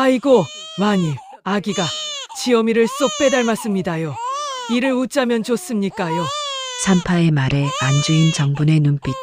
아이고, 마님, 아기가 지엄이를 쏙 빼닮았습니다요. 이를 웃자면 좋습니까요? 산파의 말에 안주인 정분의 눈빛이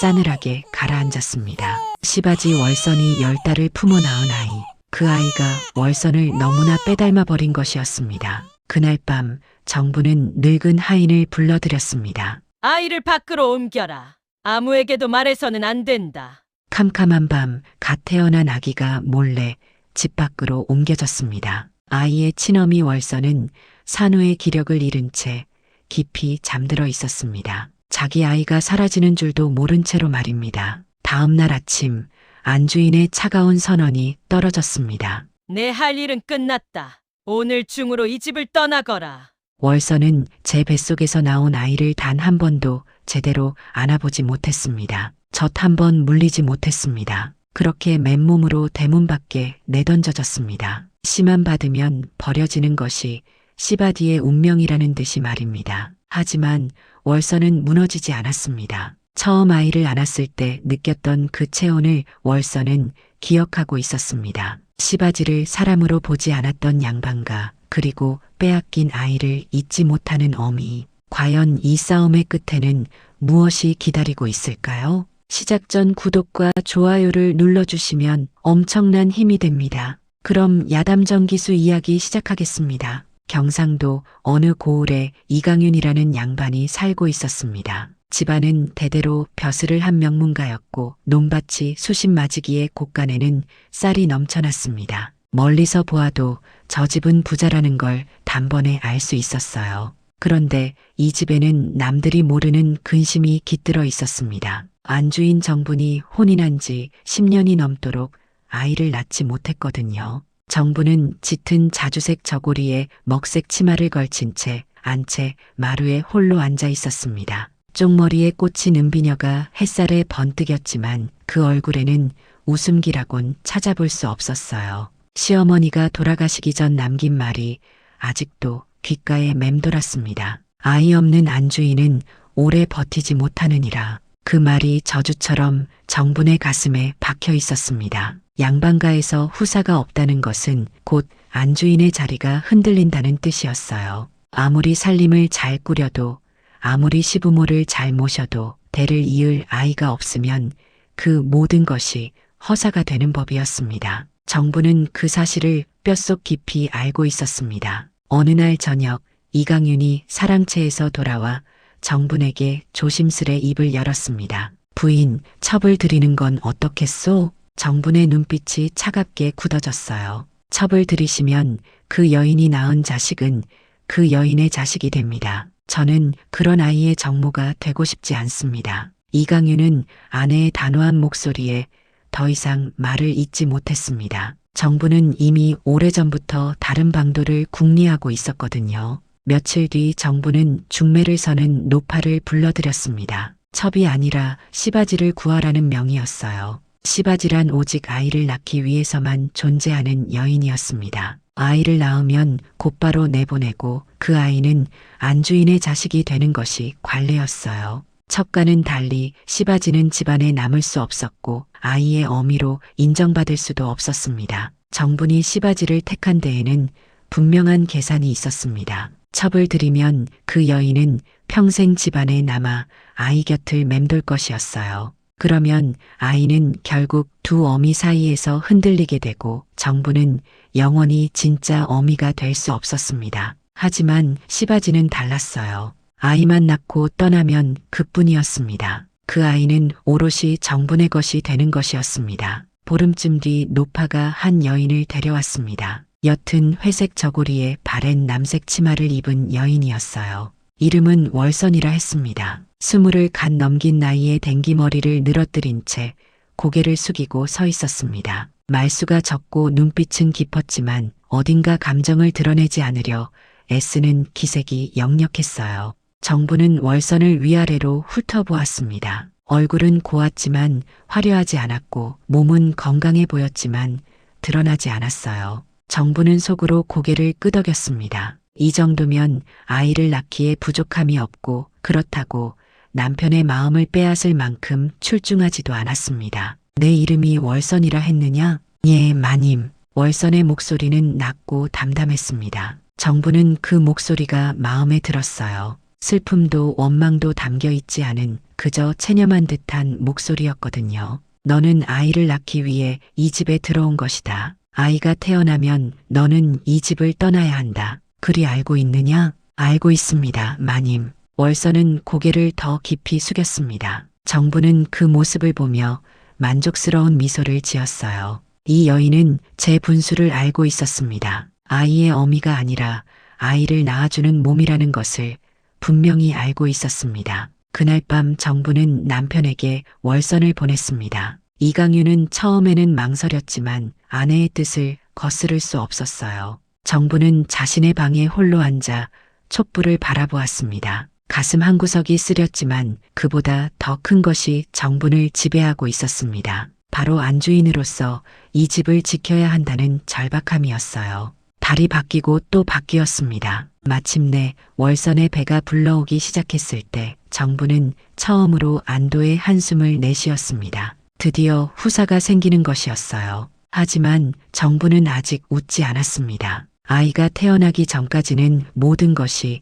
싸늘하게 가라앉았습니다. 시바지 월선이 10달을 품어 낳은 아이. 그 아이가 월선을 너무나 빼닮아 버린 것이었습니다. 그날 밤 정분은 늙은 하인을 불러들였습니다. 아이를 밖으로 옮겨라. 아무에게도 말해서는 안 된다. 캄캄한 밤 갓 태어난 아기가 몰래 집 밖으로 옮겨졌습니다. 아이의 친어미 월선은 산후의 기력을 잃은 채 깊이 잠들어 있었습니다. 자기 아이가 사라지는 줄도 모른 채로 말입니다. 다음 날 아침 안주인의 차가운 선언이 떨어졌습니다. 내 할 일은 끝났다. 오늘 중으로 이 집을 떠나거라. 월선은 제 뱃속에서 나온 아이를 단 한 번도 제대로 안아보지 못했습니다. 젖 한 번 물리지 못했습니다. 그렇게 맨몸으로 대문 밖에 내던져졌습니다. 씨만 받으면 버려지는 것이 시바디의 운명이라는 듯이 말입니다. 하지만 월선은 무너지지 않았습니다. 처음 아이를 안았을 때 느꼈던 그 체온을 월선은 기억하고 있었습니다. 시바지를 사람으로 보지 않았던 양반가, 그리고 빼앗긴 아이를 잊지 못하는 어미. 과연 이 싸움의 끝에는 무엇이 기다리고 있을까요? 시작 전 구독과 좋아요를 눌러주시면 엄청난 힘이 됩니다. 그럼 야담정기수 이야기 시작하겠습니다. 경상도 어느 고을에 이강윤이라는 양반이 살고 있었습니다. 집안은 대대로 벼슬을 한 명문가였고 논밭이 수십 마지기에 곳간에는 쌀이 넘쳐났습니다. 멀리서 보아도 저 집은 부자라는 걸 단번에 알 수 있었어요. 그런데 이 집에는 남들이 모르는 근심이 깃들어 있었습니다. 안주인 정분이 혼인한 지 10년이 넘도록 아이를 낳지 못했거든요. 정분은 짙은 자주색 저고리에 먹색 치마를 걸친 채 안채 마루에 홀로 앉아 있었습니다. 쪽머리에 꽂힌 은비녀가 햇살에 번뜩였지만 그 얼굴에는 웃음기라곤 찾아볼 수 없었어요. 시어머니가 돌아가시기 전 남긴 말이 아직도 귓가에 맴돌았습니다. 아이 없는 안주인은 오래 버티지 못하느니라. 그 말이 저주처럼 정분의 가슴에 박혀 있었습니다. 양반가에서 후사가 없다는 것은 곧 안주인의 자리가 흔들린다는 뜻이었어요. 아무리 살림을 잘 꾸려도, 아무리 시부모를 잘 모셔도 대를 이을 아이가 없으면 그 모든 것이 허사가 되는 법이었습니다. 정부는 그 사실을 뼛속 깊이 알고 있었습니다. 어느 날 저녁 이강윤이 사랑채에서 돌아와 정분에게 조심스레 입을 열었습니다. 부인, 첩을 드리는 건 어떻겠소? 정분의 눈빛이 차갑게 굳어졌어요. 첩을 들이시면 그 여인이 낳은 자식은 그 여인의 자식이 됩니다. 저는 그런 아이의 정모가 되고 싶지 않습니다. 이강윤은 아내의 단호한 목소리에 더 이상 말을 잇지 못했습니다. 정부는 이미 오래전부터 다른 방도를 궁리하고 있었거든요. 며칠 뒤 정부는 중매를 서는 노파를 불러들였습니다. 첩이 아니라 시바지를 구하라는 명이었어요. 시바지란 오직 아이를 낳기 위해서만 존재하는 여인이었습니다. 아이를 낳으면 곧바로 내보내고 그 아이는 안주인의 자식이 되는 것이 관례였어요. 첩과는 달리 시바지는 집안에 남을 수 없었고 아이의 어미로 인정받을 수도 없었습니다. 정분이 시바지를 택한 데에는 분명한 계산이 있었습니다. 첩을 들이면 그 여인은 평생 집안에 남아 아이 곁을 맴돌 것이었어요. 그러면 아이는 결국 두 어미 사이에서 흔들리게 되고 정부는 영원히 진짜 어미가 될 수 없었습니다. 하지만 시바지는 달랐어요. 아이만 낳고 떠나면 그뿐이었습니다. 그 아이는 오롯이 정분의 것이 되는 것이었습니다. 보름쯤 뒤 노파가 한 여인을 데려왔습니다. 옅은 회색 저고리에 바랜 남색 치마를 입은 여인이었어요. 이름은 월선이라 했습니다. 20을 갓 넘긴 나이에 댕기머리를 늘어뜨린 채 고개를 숙이고 서 있었습니다. 말수가 적고 눈빛은 깊었지만 어딘가 감정을 드러내지 않으려 애쓰는 기색이 역력했어요. 정부는 월선을 위아래로 훑어보았습니다. 얼굴은 고왔지만 화려하지 않았고 몸은 건강해 보였지만 드러나지 않았어요. 정부는 속으로 고개를 끄덕였습니다. 이 정도면 아이를 낳기에 부족함이 없고 그렇다고 남편의 마음을 빼앗을 만큼 출중하지도 않았습니다. 내 이름이 월선이라 했느냐? 예, 마님. 월선의 목소리는 낮고 담담했습니다. 정부는 그 목소리가 마음에 들었어요. 슬픔도 원망도 담겨 있지 않은 그저 체념한 듯한 목소리였거든요. 너는 아이를 낳기 위해 이 집에 들어온 것이다. 아이가 태어나면 너는 이 집을 떠나야 한다. 그리 알고 있느냐? 알고 있습니다, 마님. 월선은 고개를 더 깊이 숙였습니다. 정부는 그 모습을 보며 만족스러운 미소를 지었어요. 이 여인은 제 분수를 알고 있었습니다. 아이의 어미가 아니라 아이를 낳아주는 몸이라는 것을 분명히 알고 있었습니다. 그날 밤 정부는 남편에게 월선을 보냈습니다. 이강윤은 처음에는 망설였지만 아내의 뜻을 거스를 수 없었어요. 정부는 자신의 방에 홀로 앉아 촛불을 바라보았습니다. 가슴 한구석이 쓰렸지만 그보다 더 큰 것이 정부를 지배하고 있었습니다. 바로 안주인으로서 이 집을 지켜야 한다는 절박함이었어요. 달이 바뀌고 또 바뀌었습니다. 마침내 월선의 배가 불러오기 시작했을 때 정부는 처음으로 안도의 한숨을 내쉬었습니다. 드디어 후사가 생기는 것이었어요. 하지만 정부는 아직 웃지 않았습니다. 아이가 태어나기 전까지는 모든 것이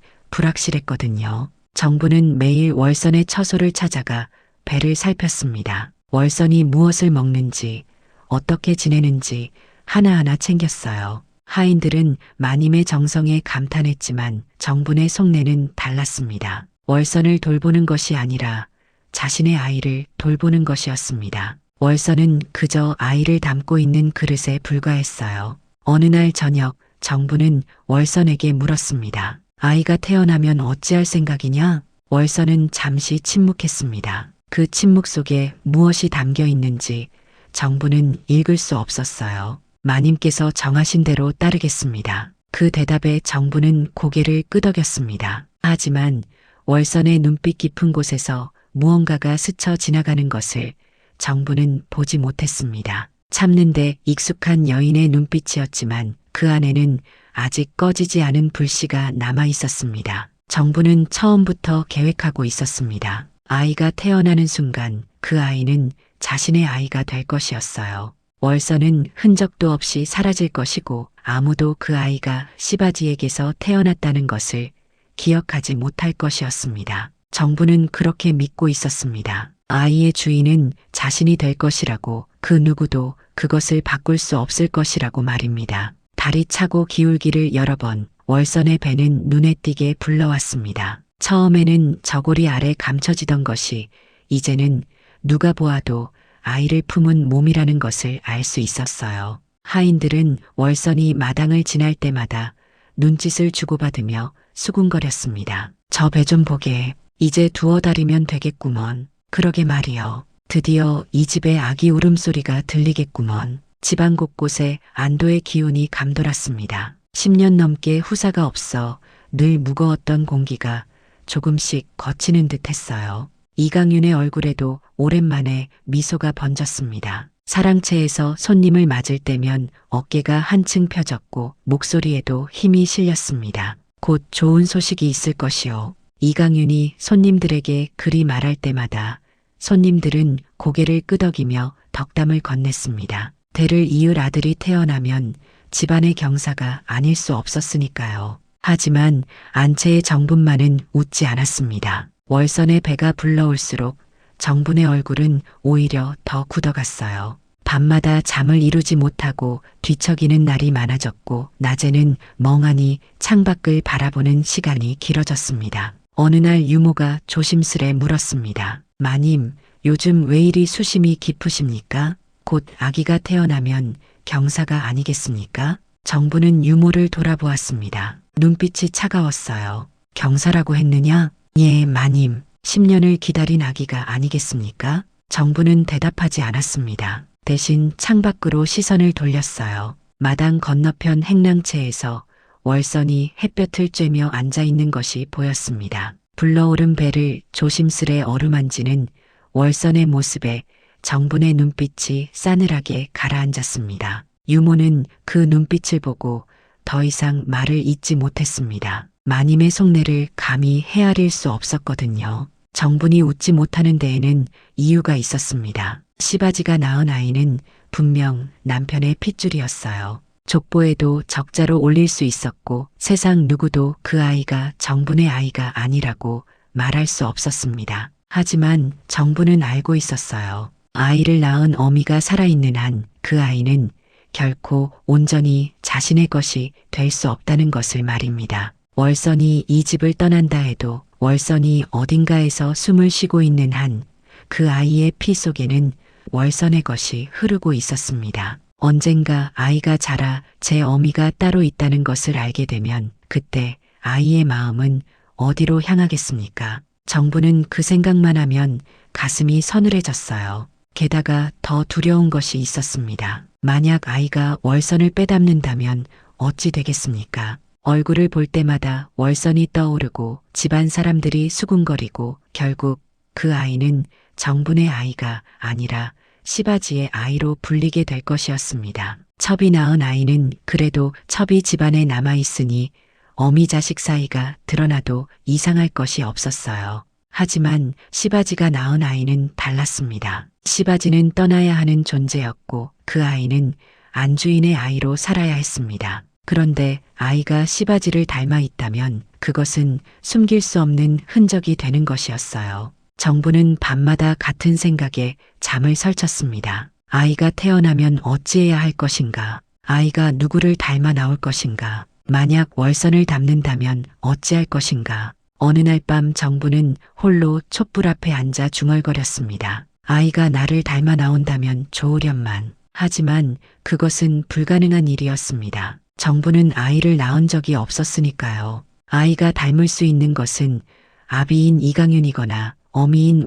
불확실했거든요. 정부는 매일 월선의 처소를 찾아가 배를 살폈습니다. 월선이 무엇을 먹는지, 어떻게 지내는지 하나하나 챙겼어요. 하인들은 마님의 정성에 감탄했지만 정분의 속내는 달랐습니다. 월선을 돌보는 것이 아니라 자신의 아이를 돌보는 것이었습니다. 월선은 그저 아이를 담고 있는 그릇에 불과했어요. 어느 날 저녁 정부는 월선에게 물었습니다. 아이가 태어나면 어찌할 생각이냐? 월선은 잠시 침묵했습니다. 그 침묵 속에 무엇이 담겨 있는지 정부는 읽을 수 없었어요. 마님께서 정하신 대로 따르겠습니다. 그 대답에 정부는 고개를 끄덕였습니다. 하지만 월선의 눈빛 깊은 곳에서 무언가가 스쳐 지나가는 것을 정부는 보지 못했습니다. 참는데 익숙한 여인의 눈빛이었지만 그 안에는 아직 꺼지지 않은 불씨가 남아 있었습니다. 정부는 처음부터 계획하고 있었습니다. 아이가 태어나는 순간 그 아이는 자신의 아이가 될 것이었어요. 월선은 흔적도 없이 사라질 것이고 아무도 그 아이가 시바지에게서 태어났다는 것을 기억하지 못할 것이었습니다. 정부는 그렇게 믿고 있었습니다. 아이의 주인은 자신이 될 것이라고, 그 누구도 그것을 바꿀 수 없을 것이라고 말입니다. 달이 차고 기울기를 여러 번 월선의 배는 눈에 띄게 불러왔습니다. 처음에는 저고리 아래 감춰지던 것이 이제는 누가 보아도 아이를 품은 몸이라는 것을 알 수 있었어요. 하인들은 월선이 마당을 지날 때마다 눈짓을 주고받으며 수군거렸습니다. 저 배 좀 보게. 이제 두어 달이면 되겠구먼. 그러게 말이여. 드디어 이 집에 아기 울음소리가 들리겠구먼. 집안 곳곳에 안도의 기운이 감돌았습니다. 10년 넘게 후사가 없어 늘 무거웠던 공기가 조금씩 거치는 듯 했어요. 이강윤의 얼굴에도 오랜만에 미소가 번졌습니다. 사랑채에서 손님을 맞을 때면 어깨가 한층 펴졌고 목소리에도 힘이 실렸습니다. 곧 좋은 소식이 있을 것이요. 이강윤이 손님들에게 그리 말할 때마다 손님들은 고개를 끄덕이며 덕담을 건넸습니다. 대를 이을 아들이 태어나면 집안의 경사가 아닐 수 없었으니까요. 하지만 안채의 정분만은 웃지 않았습니다. 월선의 배가 불러올수록 정분의 얼굴은 오히려 더 굳어갔어요. 밤마다 잠을 이루지 못하고 뒤척이는 날이 많아졌고 낮에는 멍하니 창밖을 바라보는 시간이 길어졌습니다. 어느 날 유모가 조심스레 물었습니다. 마님, 요즘 왜 이리 수심이 깊으십니까? 곧 아기가 태어나면 경사가 아니겠습니까? 정부는 유모를 돌아보았습니다. 눈빛이 차가웠어요. 경사라고 했느냐? 예, 마님. 10년을 기다린 아기가 아니겠습니까? 정부는 대답하지 않았습니다. 대신 창밖으로 시선을 돌렸어요. 마당 건너편 행랑채에서 월선이 햇볕을 쬐며 앉아있는 것이 보였습니다. 불러오른 배를 조심스레 어루만지는 월선의 모습에 정분의 눈빛이 싸늘하게 가라앉았습니다. 유모는 그 눈빛을 보고 더 이상 말을 잇지 못했습니다. 마님의 속내를 감히 헤아릴 수 없었거든요. 정분이 웃지 못하는 데에는 이유가 있었습니다. 시바지가 낳은 아이는 분명 남편의 핏줄이었어요. 족보에도 적자로 올릴 수 있었고 세상 누구도 그 아이가 정분의 아이가 아니라고 말할 수 없었습니다. 하지만 정부는 알고 있었어요. 아이를 낳은 어미가 살아있는 한 그 아이는 결코 온전히 자신의 것이 될 수 없다는 것을 말입니다. 월선이 이 집을 떠난다 해도 월선이 어딘가에서 숨을 쉬고 있는 한 그 아이의 피 속에는 월선의 것이 흐르고 있었습니다. 언젠가 아이가 자라 제 어미가 따로 있다는 것을 알게 되면 그때 아이의 마음은 어디로 향하겠습니까? 정부는 그 생각만 하면 가슴이 서늘해졌어요. 게다가 더 두려운 것이 있었습니다. 만약 아이가 월선을 빼닮는다면 어찌 되겠습니까? 얼굴을 볼 때마다 월선이 떠오르고 집안 사람들이 수군거리고 결국 그 아이는 정분의 아이가 아니라 시바지의 아이로 불리게 될 것이었습니다. 첩이 낳은 아이는 그래도 첩이 집안에 남아있으니 어미 자식 사이가 드러나도 이상할 것이 없었어요. 하지만 시바지가 낳은 아이는 달랐습니다. 시바지는 떠나야 하는 존재였고 그 아이는 안주인의 아이로 살아야 했습니다. 그런데 아이가 시바지를 닮아 있다면 그것은 숨길 수 없는 흔적이 되는 것이었어요. 정부는 밤마다 같은 생각에 잠을 설쳤습니다. 아이가 태어나면 어찌해야 할 것인가? 아이가 누구를 닮아 나올 것인가? 만약 월선을 닮는다면 어찌할 것인가? 어느 날 밤 정부는 홀로 촛불 앞에 앉아 중얼거렸습니다. 아이가 나를 닮아 나온다면 좋으련만. 하지만 그것은 불가능한 일이었습니다. 정부는 아이를 낳은 적이 없었으니까요. 아이가 닮을 수 있는 것은 아비인 이강윤이거나 어미인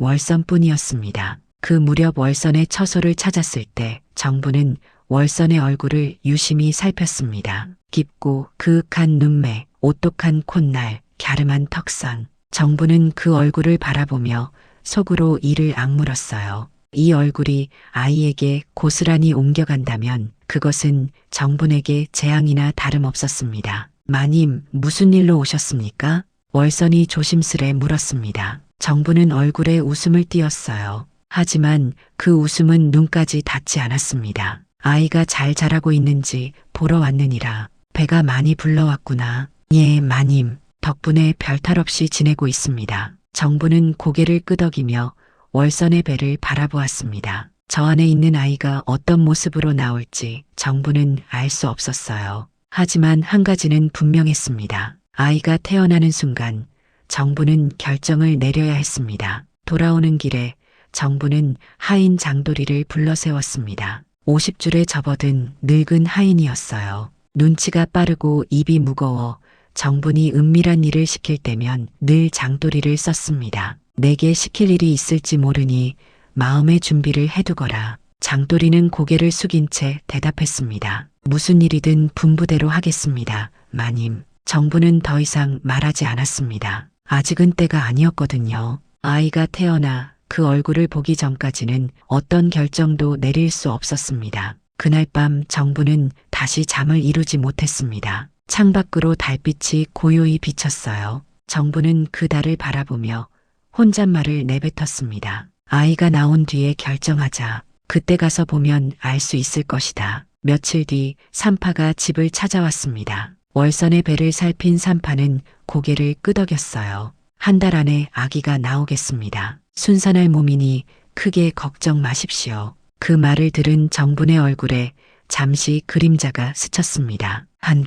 월선뿐이었습니다. 그 무렵 월선의 처소를 찾았을 때 정부는 월선의 얼굴을 유심히 살폈습니다. 깊고 그윽한 눈매, 오똑한 콧날, 갸름한 턱선. 정부는 그 얼굴을 바라보며 속으로 이를 악물었어요. 이 얼굴이 아이에게 고스란히 옮겨간다면 그것은 정분에게 재앙이나 다름없었습니다. 마님, 무슨 일로 오셨습니까? 월선이 조심스레 물었습니다. 정부는 얼굴에 웃음을 띄었어요. 하지만 그 웃음은 눈까지 닿지 않았습니다. 아이가 잘 자라고 있는지 보러 왔느니라. 배가 많이 불러왔구나. 예, 마님. 덕분에 별탈 없이 지내고 있습니다. 정부는 고개를 끄덕이며 월선의 배를 바라보았습니다. 저 안에 있는 아이가 어떤 모습으로 나올지 정부는 알 수 없었어요. 하지만 한 가지는 분명했습니다. 아이가 태어나는 순간 정부는 결정을 내려야 했습니다. 돌아오는 길에 정부는 하인 장도리를 불러 세웠습니다. 50줄에 접어든 늙은 하인이었어요. 눈치가 빠르고 입이 무거워 정분이 은밀한 일을 시킬 때면 늘 장도리를 썼습니다. 내게 시킬 일이 있을지 모르니 마음의 준비를 해두거라. 장도리는 고개를 숙인 채 대답했습니다. 무슨 일이든 분부대로 하겠습니다. 마님. 정부는 더 이상 말하지 않았습니다. 아직은 때가 아니었거든요. 아이가 태어나 그 얼굴을 보기 전까지는 어떤 결정도 내릴 수 없었습니다. 그날 밤 정부는 다시 잠을 이루지 못했습니다. 창밖으로 달빛이 고요히 비쳤어요. 정부는 그 달을 바라보며 혼잣말을 내뱉었습니다. 아이가 나온 뒤에 결정하자. 그때 가서 보면 알 수 있을 것이다. 며칠 뒤 산파가 집을 찾아왔습니다. 월선의 배를 살핀 산파는 고개를 끄덕였어요. 한 달 안에 아기가 나오겠습니다. 순산할 몸이니 크게 걱정 마십시오. 그 말을 들은 정분의 얼굴에 잠시 그림자가 스쳤습니다. 한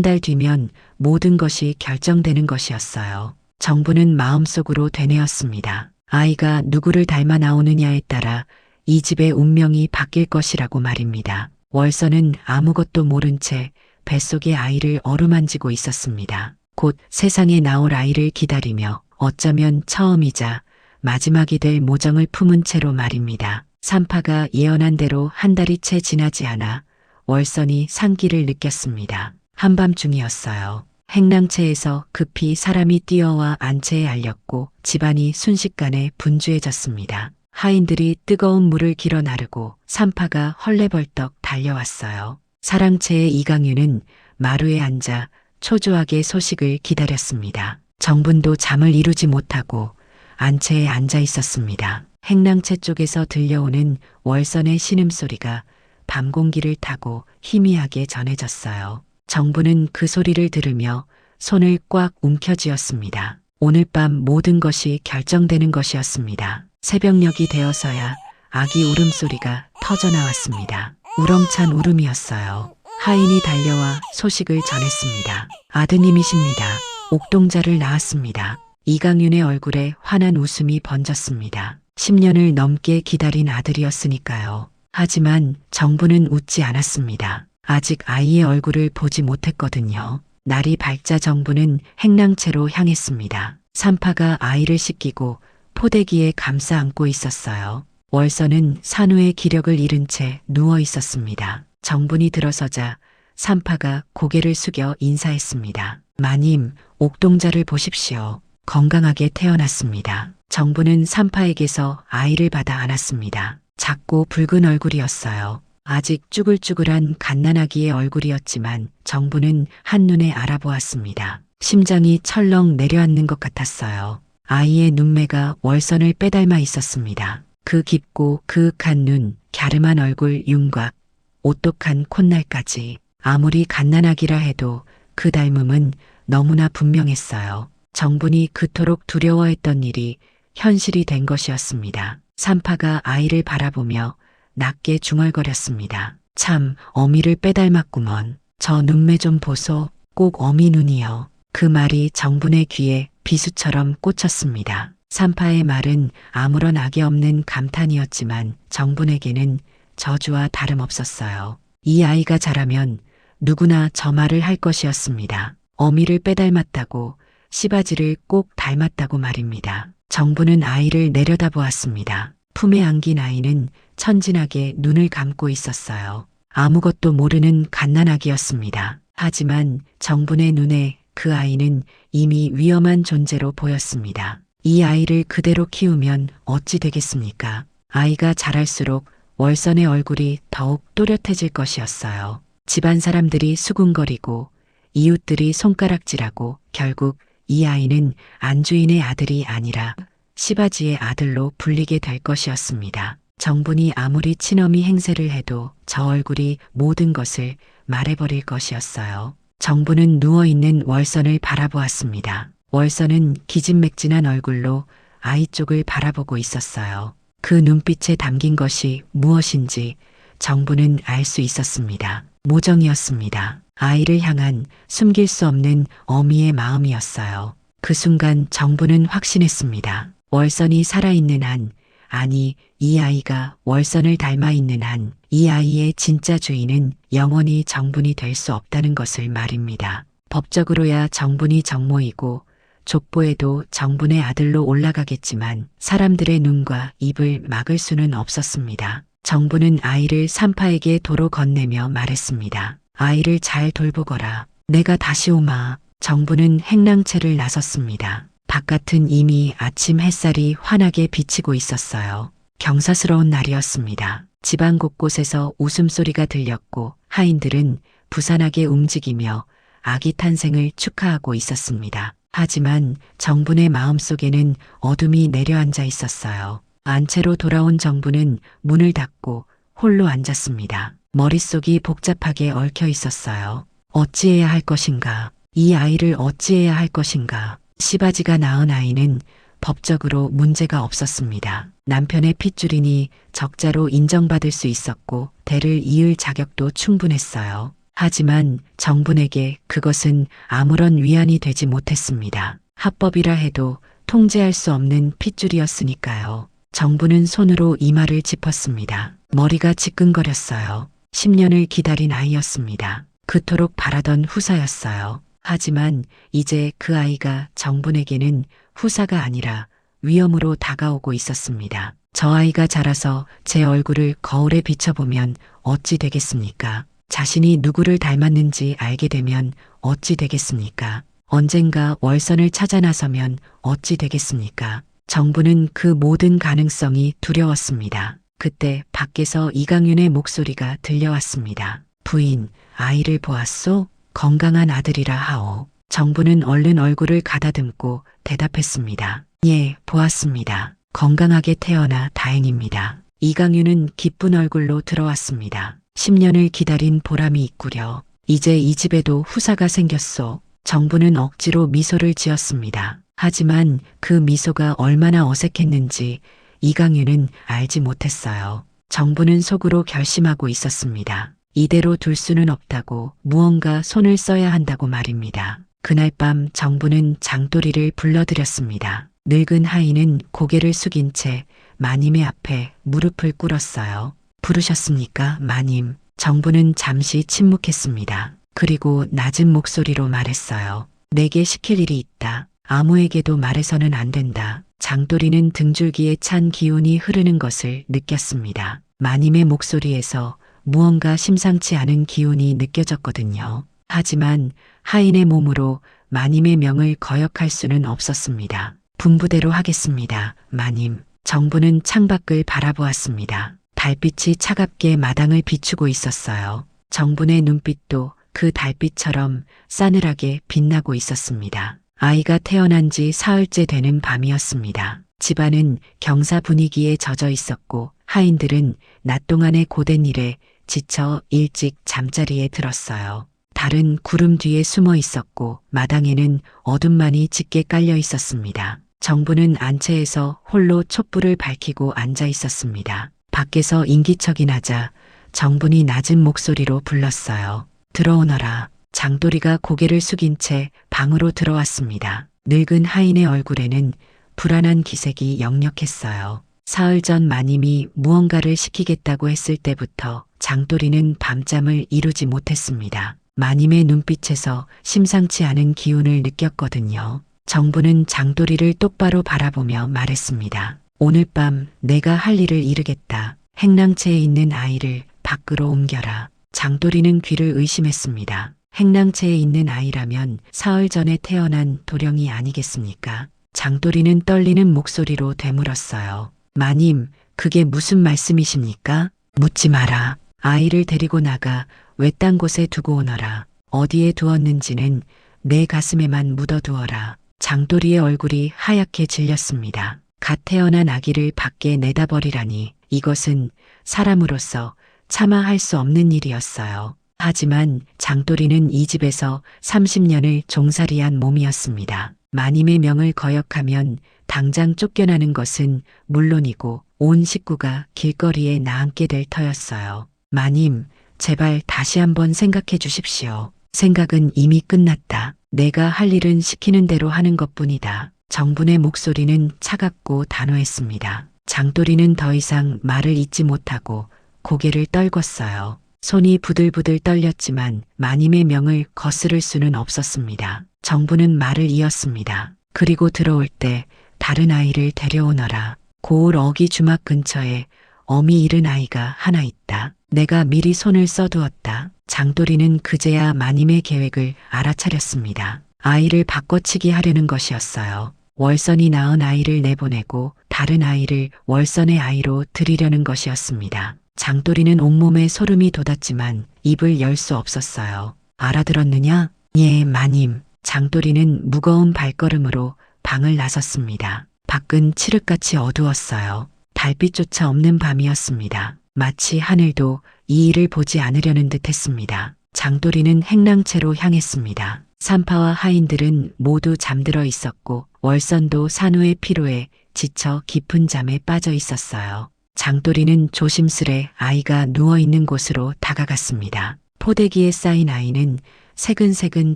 달 뒤면 모든 것이 결정되는 것이었어요. 정부는 마음속으로 되뇌었습니다. 아이가 누구를 닮아 나오느냐에 따라 이 집의 운명이 바뀔 것이라고 말입니다. 월선은 아무것도 모른 채 뱃속의 아이를 어루만지고 있었습니다. 곧 세상에 나올 아이를 기다리며 어쩌면 처음이자 마지막이 될 모정을 품은 채로 말입니다. 산파가 예언한 대로 한 달이 채 지나지 않아 월선이 상기를 느꼈습니다. 한밤중이었어요. 행랑채에서 급히 사람이 뛰어와 안채에 알렸고 집안이 순식간에 분주해졌습니다. 하인들이 뜨거운 물을 길어 나르고 산파가 헐레벌떡 달려왔어요. 사랑채의 이강윤은 마루에 앉아 초조하게 소식을 기다렸습니다. 정분도 잠을 이루지 못하고 안채에 앉아 있었습니다. 행랑채 쪽에서 들려오는 월선의 신음소리가 밤 공기를 타고 희미하게 전해졌어요. 정부는 그 소리를 들으며 손을 꽉 움켜쥐었습니다. 오늘 밤 모든 것이 결정되는 것이었습니다. 새벽녘이 되어서야 아기 울음소리가 터져나왔습니다. 우렁찬 울음이었어요. 하인이 달려와 소식을 전했습니다. 아드님이십니다. 옥동자를 낳았습니다. 이강윤의 얼굴에 환한 웃음이 번졌습니다. 10년을 넘게 기다린 아들이었으니까요. 하지만 정부는 웃지 않았습니다. 아직 아이의 얼굴을 보지 못했거든요. 날이 밝자 정부는 행랑채로 향했습니다. 산파가 아이를 씻기고 포대기에 감싸 안고 있었어요. 월선은 산후의 기력을 잃은 채 누워 있었습니다. 정분이 들어서자 산파가 고개를 숙여 인사했습니다. 마님, 옥동자를 보십시오. 건강하게 태어났습니다. 정부는 산파에게서 아이를 받아 안았습니다. 작고 붉은 얼굴이었어요. 아직 쭈글쭈글한 갓난아기의 얼굴이었지만 정부는 한눈에 알아보았습니다. 심장이 철렁 내려앉는 것 같았어요. 아이의 눈매가 월선을 빼닮아 있었습니다. 그 깊고 그윽한 눈, 갸름한 얼굴 윤곽, 오똑한 콧날까지. 아무리 갓난아기라 해도 그 닮음은 너무나 분명했어요. 정분이 그토록 두려워했던 일이 현실이 된 것이었습니다. 산파가 아이를 바라보며 낮게 중얼거렸습니다. 참 어미를 빼닮았구먼. 저 눈매 좀 보소. 꼭 어미 눈이요. 그 말이 정분의 귀에 비수처럼 꽂혔습니다. 산파의 말은 아무런 악이 없는 감탄이었지만 정분에게는 저주와 다름없었어요. 이 아이가 자라면 누구나 저 말을 할 것이었습니다. 어미를 빼닮았다고, 시바지를 꼭 닮았다고 말입니다. 정부는 아이를 내려다보았습니다. 품에 안긴 아이는 천진하게 눈을 감고 있었어요. 아무것도 모르는 갓난아기였습니다. 하지만 정분의 눈에 그 아이는 이미 위험한 존재로 보였습니다. 이 아이를 그대로 키우면 어찌 되겠습니까? 아이가 자랄수록 월선의 얼굴이 더욱 또렷해질 것이었어요. 집안 사람들이 수군거리고 이웃들이 손가락질하고 결국 이 아이는 안주인의 아들이 아니라 시바지의 아들로 불리게 될 것이었습니다. 정분이 아무리 친어미 행세를 해도 저 얼굴이 모든 것을 말해버릴 것이었어요. 정분은 누워있는 월선을 바라보았습니다. 월선은 기진맥진한 얼굴로 아이 쪽을 바라보고 있었어요. 그 눈빛에 담긴 것이 무엇인지 정부는 알 수 있었습니다. 모정이었습니다. 아이를 향한 숨길 수 없는 어미의 마음이었어요. 그 순간 정부는 확신했습니다. 월선이 살아있는 한, 아니 이 아이가 월선을 닮아 있는 한, 이 아이의 진짜 주인은 영원히 정분이 될 수 없다는 것을 말입니다. 법적으로야 정분이 정모이고 족보에도 정분의 아들로 올라가겠지만 사람들의 눈과 입을 막을 수는 없었습니다. 정부는 아이를 산파에게 도로 건네며 말했습니다. 아이를 잘 돌보거라. 내가 다시 오마. 정부는 행랑채를 나섰습니다. 바깥은 이미 아침 햇살이 환하게 비치고 있었어요. 경사스러운 날이었습니다. 집안 곳곳에서 웃음소리가 들렸고 하인들은 부산하게 움직이며 아기 탄생을 축하하고 있었습니다. 하지만 정분의 마음속에는 어둠이 내려앉아 있었어요. 안채로 돌아온 정부는 문을 닫고 홀로 앉았습니다. 머릿속이 복잡하게 얽혀 있었어요. 어찌해야 할 것인가? 이 아이를 어찌해야 할 것인가? 시바지가 낳은 아이는 법적으로 문제가 없었습니다. 남편의 핏줄이니 적자로 인정받을 수 있었고 대를 이을 자격도 충분했어요. 하지만 정분에게 그것은 아무런 위안이 되지 못했습니다. 합법이라 해도 통제할 수 없는 핏줄이었으니까요. 정부는 손으로 이마를 짚었습니다. 머리가 지끈거렸어요. 10년을 기다린 아이였습니다. 그토록 바라던 후사였어요. 하지만 이제 그 아이가 정분에게는 후사가 아니라 위험으로 다가오고 있었습니다. 저 아이가 자라서 제 얼굴을 거울에 비춰보면 어찌 되겠습니까? 자신이 누구를 닮았는지 알게 되면 어찌 되겠습니까? 언젠가 월선을 찾아 나서면 어찌 되겠습니까? 정부는 그 모든 가능성이 두려웠습니다. 그때 밖에서 이강윤의 목소리가 들려왔습니다. 부인, 아이를 보았소? 건강한 아들이라 하오. 정부는 얼른 얼굴을 가다듬고 대답했습니다. 예, 보았습니다. 건강하게 태어나 다행입니다. 이강윤은 기쁜 얼굴로 들어왔습니다. 10년을 기다린 보람이 있구려. 이제 이 집에도 후사가 생겼소. 정부는 억지로 미소를 지었습니다. 하지만 그 미소가 얼마나 어색했는지 이강윤은 알지 못했어요. 정부는 속으로 결심하고 있었습니다. 이대로 둘 수는 없다고, 무언가 손을 써야 한다고 말입니다. 그날 밤 정부는 장돌이를 불러들였습니다. 늙은 하인은 고개를 숙인 채 마님의 앞에 무릎을 꿇었어요. 부르셨습니까, 마님? 정부는 잠시 침묵했습니다. 그리고 낮은 목소리로 말했어요. 내게 시킬 일이 있다. 아무에게도 말해서는 안 된다. 장돌이는 등줄기에 찬 기운이 흐르는 것을 느꼈습니다. 마님의 목소리에서 무언가 심상치 않은 기운이 느껴졌거든요. 하지만 하인의 몸으로 마님의 명을 거역할 수는 없었습니다. 분부대로 하겠습니다, 마님. 정부는 창밖을 바라보았습니다. 달빛이 차갑게 마당을 비추고 있었어요. 정부의 눈빛도 그 달빛처럼 싸늘하게 빛나고 있었습니다. 아이가 태어난 지 사흘째 되는 밤이었습니다. 집안은 경사 분위기에 젖어 있었고 하인들은 낮 동안의 고된 일에 지쳐 일찍 잠자리에 들었어요. 달은 구름 뒤에 숨어 있었고 마당에는 어둠만이 짙게 깔려 있었습니다. 정부는 안채에서 홀로 촛불을 밝히고 앉아 있었습니다. 밖에서 인기척이 나자 정분이 낮은 목소리로 불렀어요. 들어오너라. 장돌이가 고개를 숙인 채 방으로 들어왔습니다. 늙은 하인의 얼굴에는 불안한 기색이 역력했어요. 사흘 전 마님이 무언가를 시키겠다고 했을 때부터 장돌이는 밤잠을 이루지 못했습니다. 마님의 눈빛에서 심상치 않은 기운을 느꼈거든요. 정부는 장돌이를 똑바로 바라보며 말했습니다. 오늘 밤 내가 할 일을 이루겠다. 행랑채에 있는 아이를 밖으로 옮겨라. 장돌이는 귀를 의심했습니다. 행랑채에 있는 아이라면 사흘 전에 태어난 도령이 아니겠습니까? 장돌이는 떨리는 목소리로 되물었어요. 마님, 그게 무슨 말씀이십니까? 묻지 마라. 아이를 데리고 나가 외딴 곳에 두고 오너라. 어디에 두었는지는 내 가슴에만 묻어두어라. 장돌이의 얼굴이 하얗게 질렸습니다. 갓 태어난 아기를 밖에 내다버리라니 이것은 사람으로서 차마 할 수 없는 일이었어요. 하지만 장돌이는 이 집에서 30년을 종살이한 몸이었습니다. 마님의 명을 거역하면 당장 쫓겨나는 것은 물론이고 온 식구가 길거리에 나앉게 될 터였어요. 마님, 제발 다시 한번 생각해 주십시오. 생각은 이미 끝났다. 내가 할 일은 시키는 대로 하는 것뿐이다. 정분의 목소리는 차갑고 단호했습니다. 장돌이는 더 이상 말을 잇지 못하고 고개를 떨궜어요. 손이 부들부들 떨렸지만 마님의 명을 거스를 수는 없었습니다. 정부는 말을 이었습니다. 그리고 들어올 때 다른 아이를 데려오너라. 고을 어기 주막 근처에 어미 잃은 아이가 하나 있다. 내가 미리 손을 써두었다. 장돌이는 그제야 마님의 계획을 알아차렸습니다. 아이를 바꿔치기 하려는 것이었어요. 월선이 낳은 아이를 내보내고 다른 아이를 월선의 아이로 들이려는 것이었습니다. 장돌이는 온몸에 소름이 돋았지만 입을 열 수 없었어요. 알아들었느냐? 예, 마님. 장돌이는 무거운 발걸음으로 방을 나섰습니다. 밖은 칠흑같이 어두웠어요. 달빛조차 없는 밤이었습니다. 마치 하늘도 이 일을 보지 않으려는 듯 했습니다. 장돌이는 행랑채로 향했습니다. 산파와 하인들은 모두 잠들어 있었고 월선도 산후의 피로에 지쳐 깊은 잠에 빠져 있었어요. 장돌이는 조심스레 아이가 누워있는 곳으로 다가갔습니다. 포대기에 쌓인 아이는 새근새근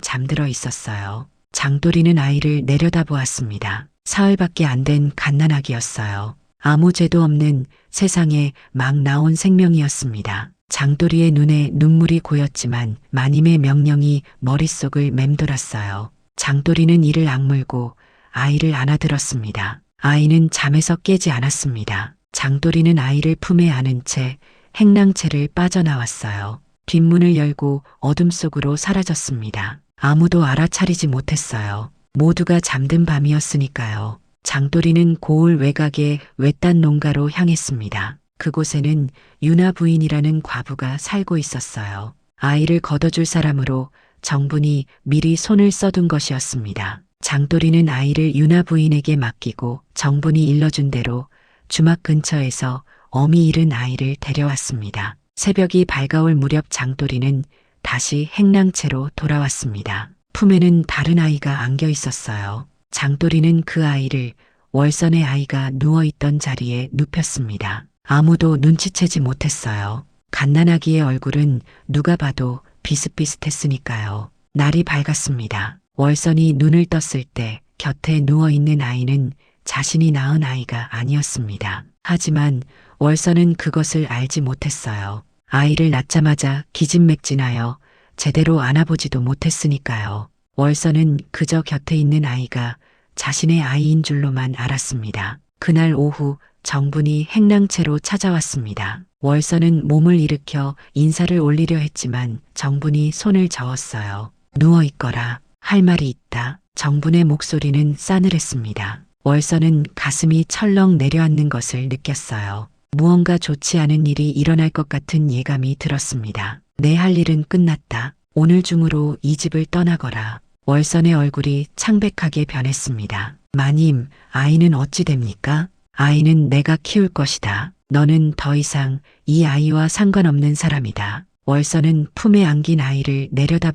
잠들어 있었어요. 장돌이는 아이를 내려다보았습니다. 사흘밖에 안 된 갓난아기였어요. 아무 죄도 없는 세상에 막 나온 생명이었습니다. 장돌이의 눈에 눈물이 고였지만 마님의 명령이 머릿속을 맴돌았어요. 장돌이는 이를 악물고 아이를 안아들었습니다. 아이는 잠에서 깨지 않았습니다. 장돌이는 아이를 품에 안은 채 행랑채를 빠져나왔어요. 뒷문을 열고 어둠 속으로 사라졌습니다. 아무도 알아차리지 못했어요. 모두가 잠든 밤이었으니까요. 장돌이는 고을 외곽의 외딴 농가로 향했습니다. 그곳에는 유나 부인이라는 과부가 살고 있었어요. 아이를 걷어줄 사람으로 정분이 미리 손을 써둔 것이었습니다. 장돌이는 아이를 유나 부인에게 맡기고 정분이 일러준 대로 주막 근처에서 어미 잃은 아이를 데려왔습니다. 새벽이 밝아올 무렵 장돌이는 다시 행랑채로 돌아왔습니다. 품에는 다른 아이가 안겨 있었어요. 장돌이는 그 아이를 월선의 아이가 누워있던 자리에 눕혔습니다. 아무도 눈치채지 못했어요. 갓난아기의 얼굴은 누가 봐도 비슷비슷했으니까요. 날이 밝았습니다. 월선이 눈을 떴을 때 곁에 누워있는 아이는 자신이 낳은 아이가 아니었습니다. 하지만 월선은 그것을 알지 못했어요. 아이를 낳자마자 기진맥진하여 제대로 안아보지도 못했으니까요. 월선은 그저 곁에 있는 아이가 자신의 아이인 줄로만 알았습니다. 그날 오후 정분이 행랑채로 찾아왔습니다. 월선은 몸을 일으켜 인사를 올리려 했지만 정분이 손을 저었어요. 누워있거라. 할 말이 있다. 정분의 목소리는 싸늘했습니다. 월선은 가슴이 철렁 내려앉는 것을 느꼈어요. 무언가 좋지 않은 일이 일어날 것 같은 예감이 들었습니다. 내 할 일은 끝났다. 오늘 중으로 이 집을 떠나거라. 월선의 얼굴이 창백하게 변했습니다. 마님, 아이는 어찌 됩니까? 아이는 내가 키울 것이다. 너는 더 이상 이 아이와 상관없는 사람이다. 월선은 품에 안긴 아이를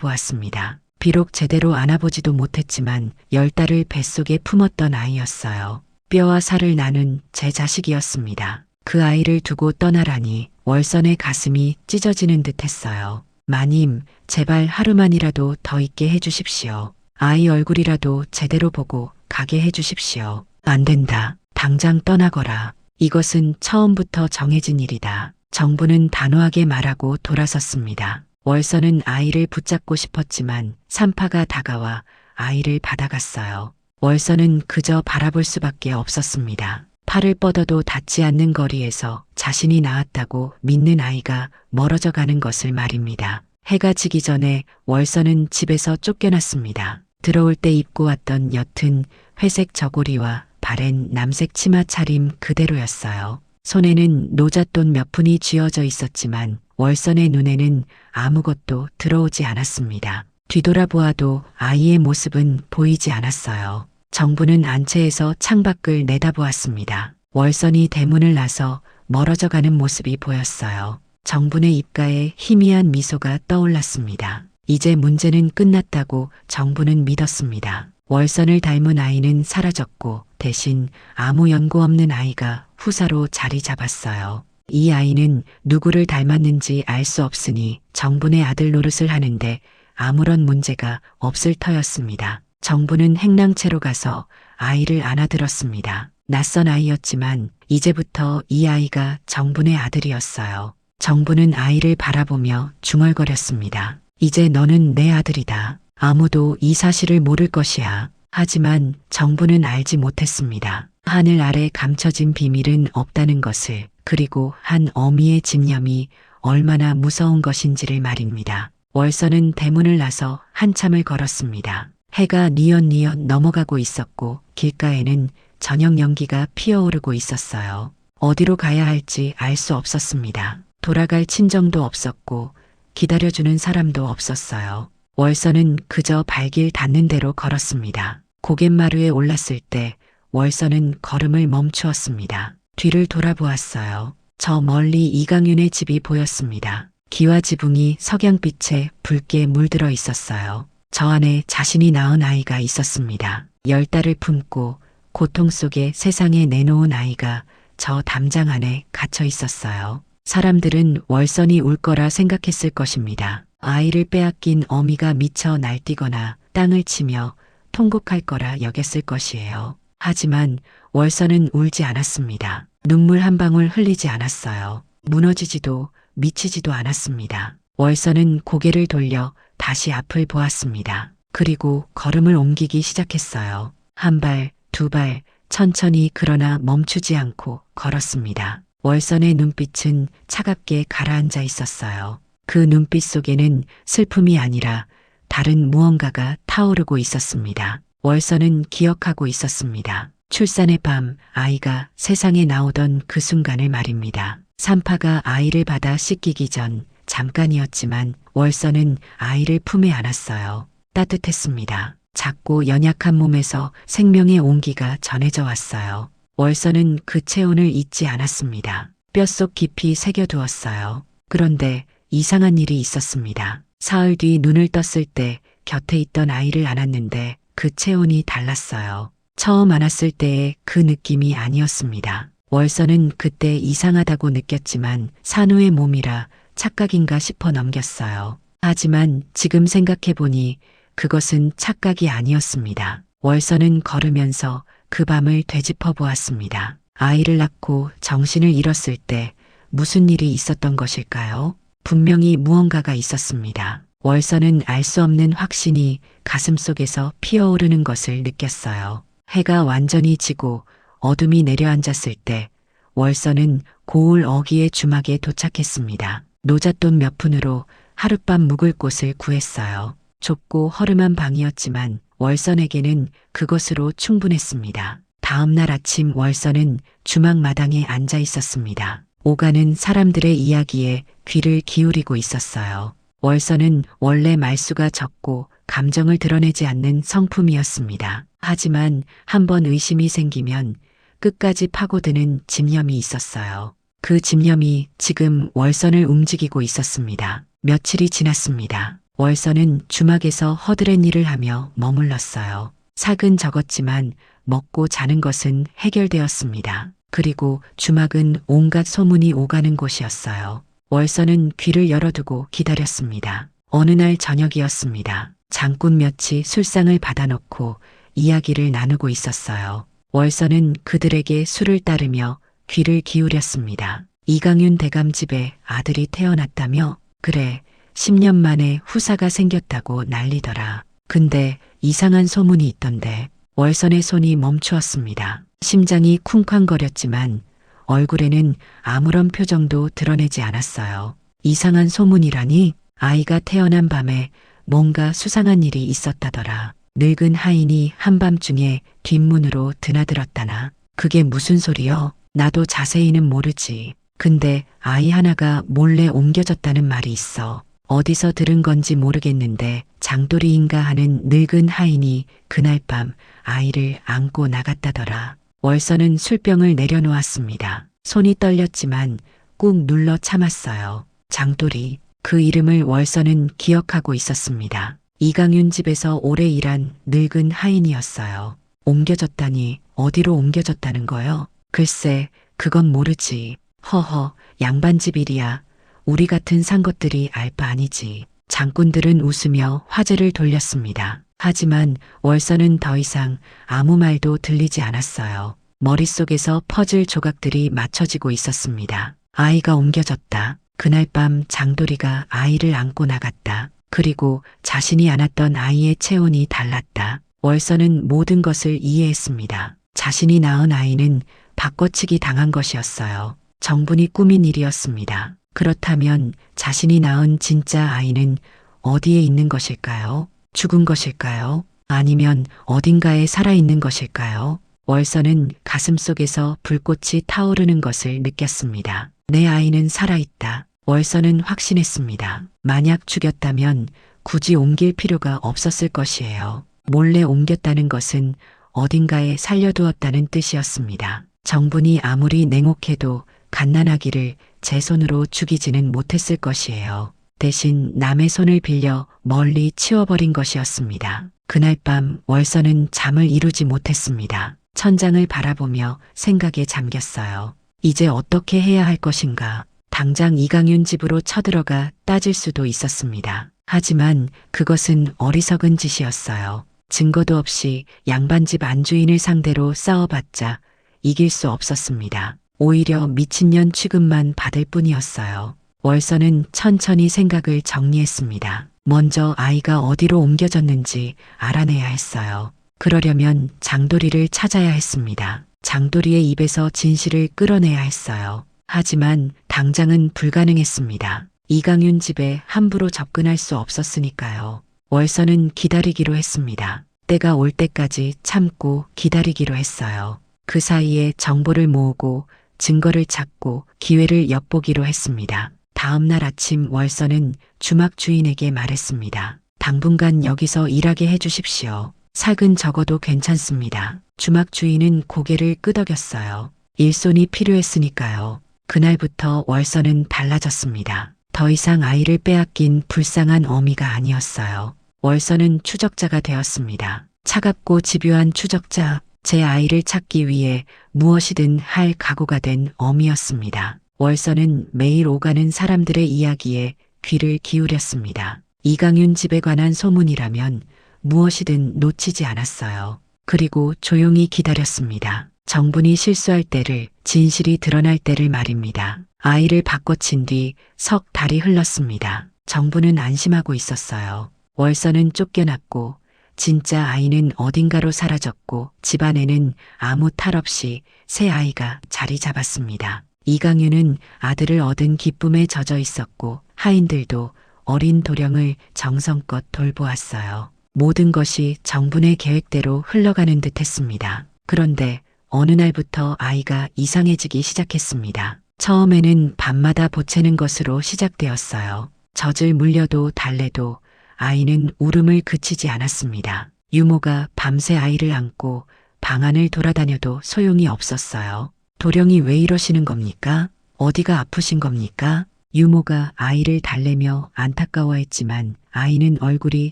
내려다보았습니다. 비록 제대로 안아보지도 못했지만 10달을 뱃속에 품었던 아이였어요. 뼈와 살을 나눈 제 자식이었습니다. 그 아이를 두고 떠나라니 월선의 가슴이 찢어지는 듯 했어요. 마님, 제발 하루만이라도 더 있게 해주십시오. 아이 얼굴이라도 제대로 보고 가게 해주십시오. 안 된다. 당장 떠나거라. 이것은 처음부터 정해진 일이다. 정부는 단호하게 말하고 돌아섰습니다. 월선은 아이를 붙잡고 싶었지만 산파가 다가와 아이를 받아갔어요. 월선은 그저 바라볼 수밖에 없었습니다. 팔을 뻗어도 닿지 않는 거리에서 자신이 낳았다고 믿는 아이가 멀어져 가는 것을 말입니다. 해가 지기 전에 월선은 집에서 쫓겨났습니다. 들어올 때 입고 왔던 옅은 회색 저고리와 발엔 남색 치마 차림 그대로였어요. 손에는 노잣돈 몇 푼이 쥐어져 있었지만 월선의 눈에는 아무것도 들어오지 않았습니다. 뒤돌아보아도 아이의 모습은 보이지 않았어요. 정부는 안채에서 창밖을 내다보았습니다. 월선이 대문을 나서 멀어져 가는 모습이 보였어요. 정분의 입가에 희미한 미소가 떠올랐습니다. 이제 문제는 끝났다고 정부는 믿었습니다. 월선을 닮은 아이는 사라졌고 대신 아무 연고 없는 아이가 후사로 자리 잡았어요. 이 아이는 누구를 닮았는지 알 수 없으니 정분의 아들 노릇을 하는데 아무런 문제가 없을 터였습니다. 정부는 행랑채로 가서 아이를 안아들었습니다. 낯선 아이였지만 이제부터 이 아이가 정분의 아들이었어요. 정부는 아이를 바라보며 중얼거렸습니다. 이제 너는 내 아들이다. 아무도 이 사실을 모를 것이야. 하지만 정부는 알지 못했습니다. 하늘 아래 감춰진 비밀은 없다는 것을, 그리고 한 어미의 집념이 얼마나 무서운 것인지를 말입니다. 월선은 대문을 나서 한참을 걸었습니다. 해가 뉘엿뉘엿 넘어가고 있었고 길가에는 저녁 연기가 피어오르고 있었어요. 어디로 가야 할지 알 수 없었습니다. 돌아갈 친정도 없었고 기다려주는 사람도 없었어요. 월선은 그저 발길 닿는 대로 걸었습니다. 고갯마루에 올랐을 때 월선은 걸음을 멈추었습니다. 뒤를 돌아보았어요. 저 멀리 이강윤의 집이 보였습니다. 기와 지붕이 석양빛에 붉게 물들어 있었어요. 저 안에 자신이 낳은 아이가 있었습니다. 10달을 품고 고통 속에 세상에 내놓은 아이가 저 담장 안에 갇혀 있었어요. 사람들은 월선이 울 거라 생각했을 것입니다. 아이를 빼앗긴 어미가 미쳐 날뛰거나 땅을 치며 통곡할 거라 여겼을 것이에요. 하지만 월선은 울지 않았습니다. 눈물 한 방울 흘리지 않았어요. 무너지지도 미치지도 않았습니다. 월선은 고개를 돌려 다시 앞을 보았습니다. 그리고 걸음을 옮기기 시작했어요. 한 발, 두 발, 천천히 그러나 멈추지 않고 걸었습니다. 월선의 눈빛은 차갑게 가라앉아 있었어요. 그 눈빛 속에는 슬픔이 아니라 다른 무언가가 타오르고 있었습니다. 월선은 기억하고 있었습니다. 출산의 밤 아이가 세상에 나오던 그 순간을 말입니다. 산파가 아이를 받아 씻기기 전 잠깐이었지만 월선은 아이를 품에 안았어요. 따뜻했습니다. 작고 연약한 몸에서 생명의 온기가 전해져 왔어요. 월선은 그 체온을 잊지 않았습니다. 뼛속 깊이 새겨두었어요. 그런데 이상한 일이 있었습니다. 사흘 뒤 눈을 떴을 때 곁에 있던 아이를 안았는데 그 체온이 달랐어요. 처음 안았을 때의 그 느낌이 아니었습니다. 월서는 그때 이상하다고 느꼈지만 산후의 몸이라 착각인가 싶어 넘겼어요. 하지만 지금 생각해보니 그것은 착각이 아니었습니다. 월서는 걸으면서 그 밤을 되짚어 보았습니다. 아이를 낳고 정신을 잃었을 때 무슨 일이 있었던 것일까요? 분명히 무언가가 있었습니다. 월서는 알 수 없는 확신이 가슴속에서 피어오르는 것을 느꼈어요. 해가 완전히 지고 어둠이 내려앉았을 때 월서는 고을 어귀의 주막에 도착했습니다. 노잣돈 몇 푼으로 하룻밤 묵을 곳을 구했어요. 좁고 허름한 방이었지만 월선에게는 그것으로 충분했습니다. 다음 날 아침 월선은 주막 마당에 앉아 있었습니다. 오가는 사람들의 이야기에 귀를 기울이고 있었어요. 월선은 원래 말수가 적고 감정을 드러내지 않는 성품이었습니다. 하지만 한번 의심이 생기면 끝까지 파고드는 집념이 있었어요. 그 집념이 지금 월선을 움직이고 있었습니다. 며칠이 지났습니다. 월선은 주막에서 허드렛 일을 하며 머물렀어요. 삭은 적었지만 먹고 자는 것은 해결되었습니다. 그리고 주막은 온갖 소문이 오가는 곳이었어요. 월선은 귀를 열어두고 기다렸습니다. 어느 날 저녁이었습니다. 장꾼 몇이 술상을 받아놓고 이야기를 나누고 있었어요. 월선은 그들에게 술을 따르며 귀를 기울였습니다. 이강윤 대감 집에 아들이 태어났다며? 그래, 10년 만에 후사가 생겼다고 난리더라. 근데 이상한 소문이 있던데. 월선의 손이 멈추었습니다. 심장이 쿵쾅거렸지만 얼굴에는 아무런 표정도 드러내지 않았어요. 이상한 소문이라니? 아이가 태어난 밤에 뭔가 수상한 일이 있었다더라. 늙은 하인이 한밤중에 뒷문으로 드나들었다나. 그게 무슨 소리여? 나도 자세히는 모르지. 근데 아이 하나가 몰래 옮겨졌다는 말이 있어. 어디서 들은 건지 모르겠는데 장돌이인가 하는 늙은 하인이 그날 밤 아이를 안고 나갔다더라. 월선은 술병을 내려놓았습니다. 손이 떨렸지만 꾹 눌러 참았어요. 장돌이. 그 이름을 월선은 기억하고 있었습니다. 이강윤 집에서 오래 일한 늙은 하인이었어요. 옮겨졌다니 어디로 옮겨졌다는 거요? 글쎄, 그건 모르지. 허허, 양반집 일이야. 우리 같은 상것들이 알 바 아니지. 장꾼들은 웃으며 화제를 돌렸습니다. 하지만 월선은 더 이상 아무 말도 들리지 않았어요. 머릿속에서 퍼즐 조각들이 맞춰지고 있었습니다. 아이가 옮겨졌다. 그날 밤 장돌이가 아이를 안고 나갔다. 그리고 자신이 안았던 아이의 체온이 달랐다. 월선은 모든 것을 이해했습니다. 자신이 낳은 아이는 바꿔치기 당한 것이었어요. 정분이 꾸민 일이었습니다. 그렇다면 자신이 낳은 진짜 아이는 어디에 있는 것일까요? 죽은 것일까요? 아니면 어딘가에 살아있는 것일까요? 월선은 가슴속에서 불꽃이 타오르는 것을 느꼈습니다. 내 아이는 살아있다. 월선은 확신했습니다. 만약 죽였다면 굳이 옮길 필요가 없었을 것이에요. 몰래 옮겼다는 것은 어딘가에 살려두었다는 뜻이었습니다. 정분이 아무리 냉혹해도 갓난아기를 제 손으로 죽이지는 못했을 것이에요. 대신 남의 손을 빌려 멀리 치워버린 것이었습니다. 그날 밤 월선은 잠을 이루지 못했습니다. 천장을 바라보며 생각에 잠겼어요. 이제 어떻게 해야 할 것인가? 당장 이강윤 집으로 쳐들어가 따질 수도 있었습니다. 하지만 그것은 어리석은 짓이었어요. 증거도 없이 양반집 안주인을 상대로 싸워봤자 이길 수 없었습니다. 오히려 미친년 취급만 받을 뿐이었어요. 월선은 천천히 생각을 정리했습니다. 먼저 아이가 어디로 옮겨졌는지 알아내야 했어요. 그러려면 장돌이를 찾아야 했습니다. 장돌이의 입에서 진실을 끌어내야 했어요. 하지만 당장은 불가능했습니다. 이강윤 집에 함부로 접근할 수 없었으니까요. 월선은 기다리기로 했습니다. 때가 올 때까지 참고 기다리기로 했어요. 그 사이에 정보를 모으고 증거를 찾고 기회를 엿보기로 했습니다. 다음 날 아침 월선은 주막 주인에게 말했습니다. 당분간 여기서 일하게 해주십시오. 삭은 적어도 괜찮습니다. 주막 주인은 고개를 끄덕였어요. 일손이 필요했으니까요. 그날부터 월선은 달라졌습니다. 더 이상 아이를 빼앗긴 불쌍한 어미가 아니었어요. 월서는 추적자가 되었습니다. 차갑고 집요한 추적자, 제 아이를 찾기 위해 무엇이든 할 각오가 된 어미였습니다. 월서는 매일 오가는 사람들의 이야기에 귀를 기울였습니다. 이강윤 집에 관한 소문이라면 무엇이든 놓치지 않았어요. 그리고 조용히 기다렸습니다. 정분이 실수할 때를, 진실이 드러날 때를 말입니다. 아이를 바꿔친 뒤 석 달이 흘렀습니다. 정분은 안심하고 있었어요. 월서는 쫓겨났고 진짜 아이는 어딘가로 사라졌고 집안에는 아무 탈 없이 새 아이가 자리 잡았습니다. 이강윤은 아들을 얻은 기쁨에 젖어 있었고 하인들도 어린 도령을 정성껏 돌보았어요. 모든 것이 정분의 계획대로 흘러가는 듯 했습니다. 그런데 어느 날부터 아이가 이상해지기 시작했습니다. 처음에는 밤마다 보채는 것으로 시작되었어요. 젖을 물려도 달래도 아이는 울음을 그치지 않았습니다. 유모가 밤새 아이를 안고 방 안을 돌아다녀도 소용이 없었어요. 도령이 왜 이러시는 겁니까? 어디가 아프신 겁니까? 유모가 아이를 달래며 안타까워했지만 아이는 얼굴이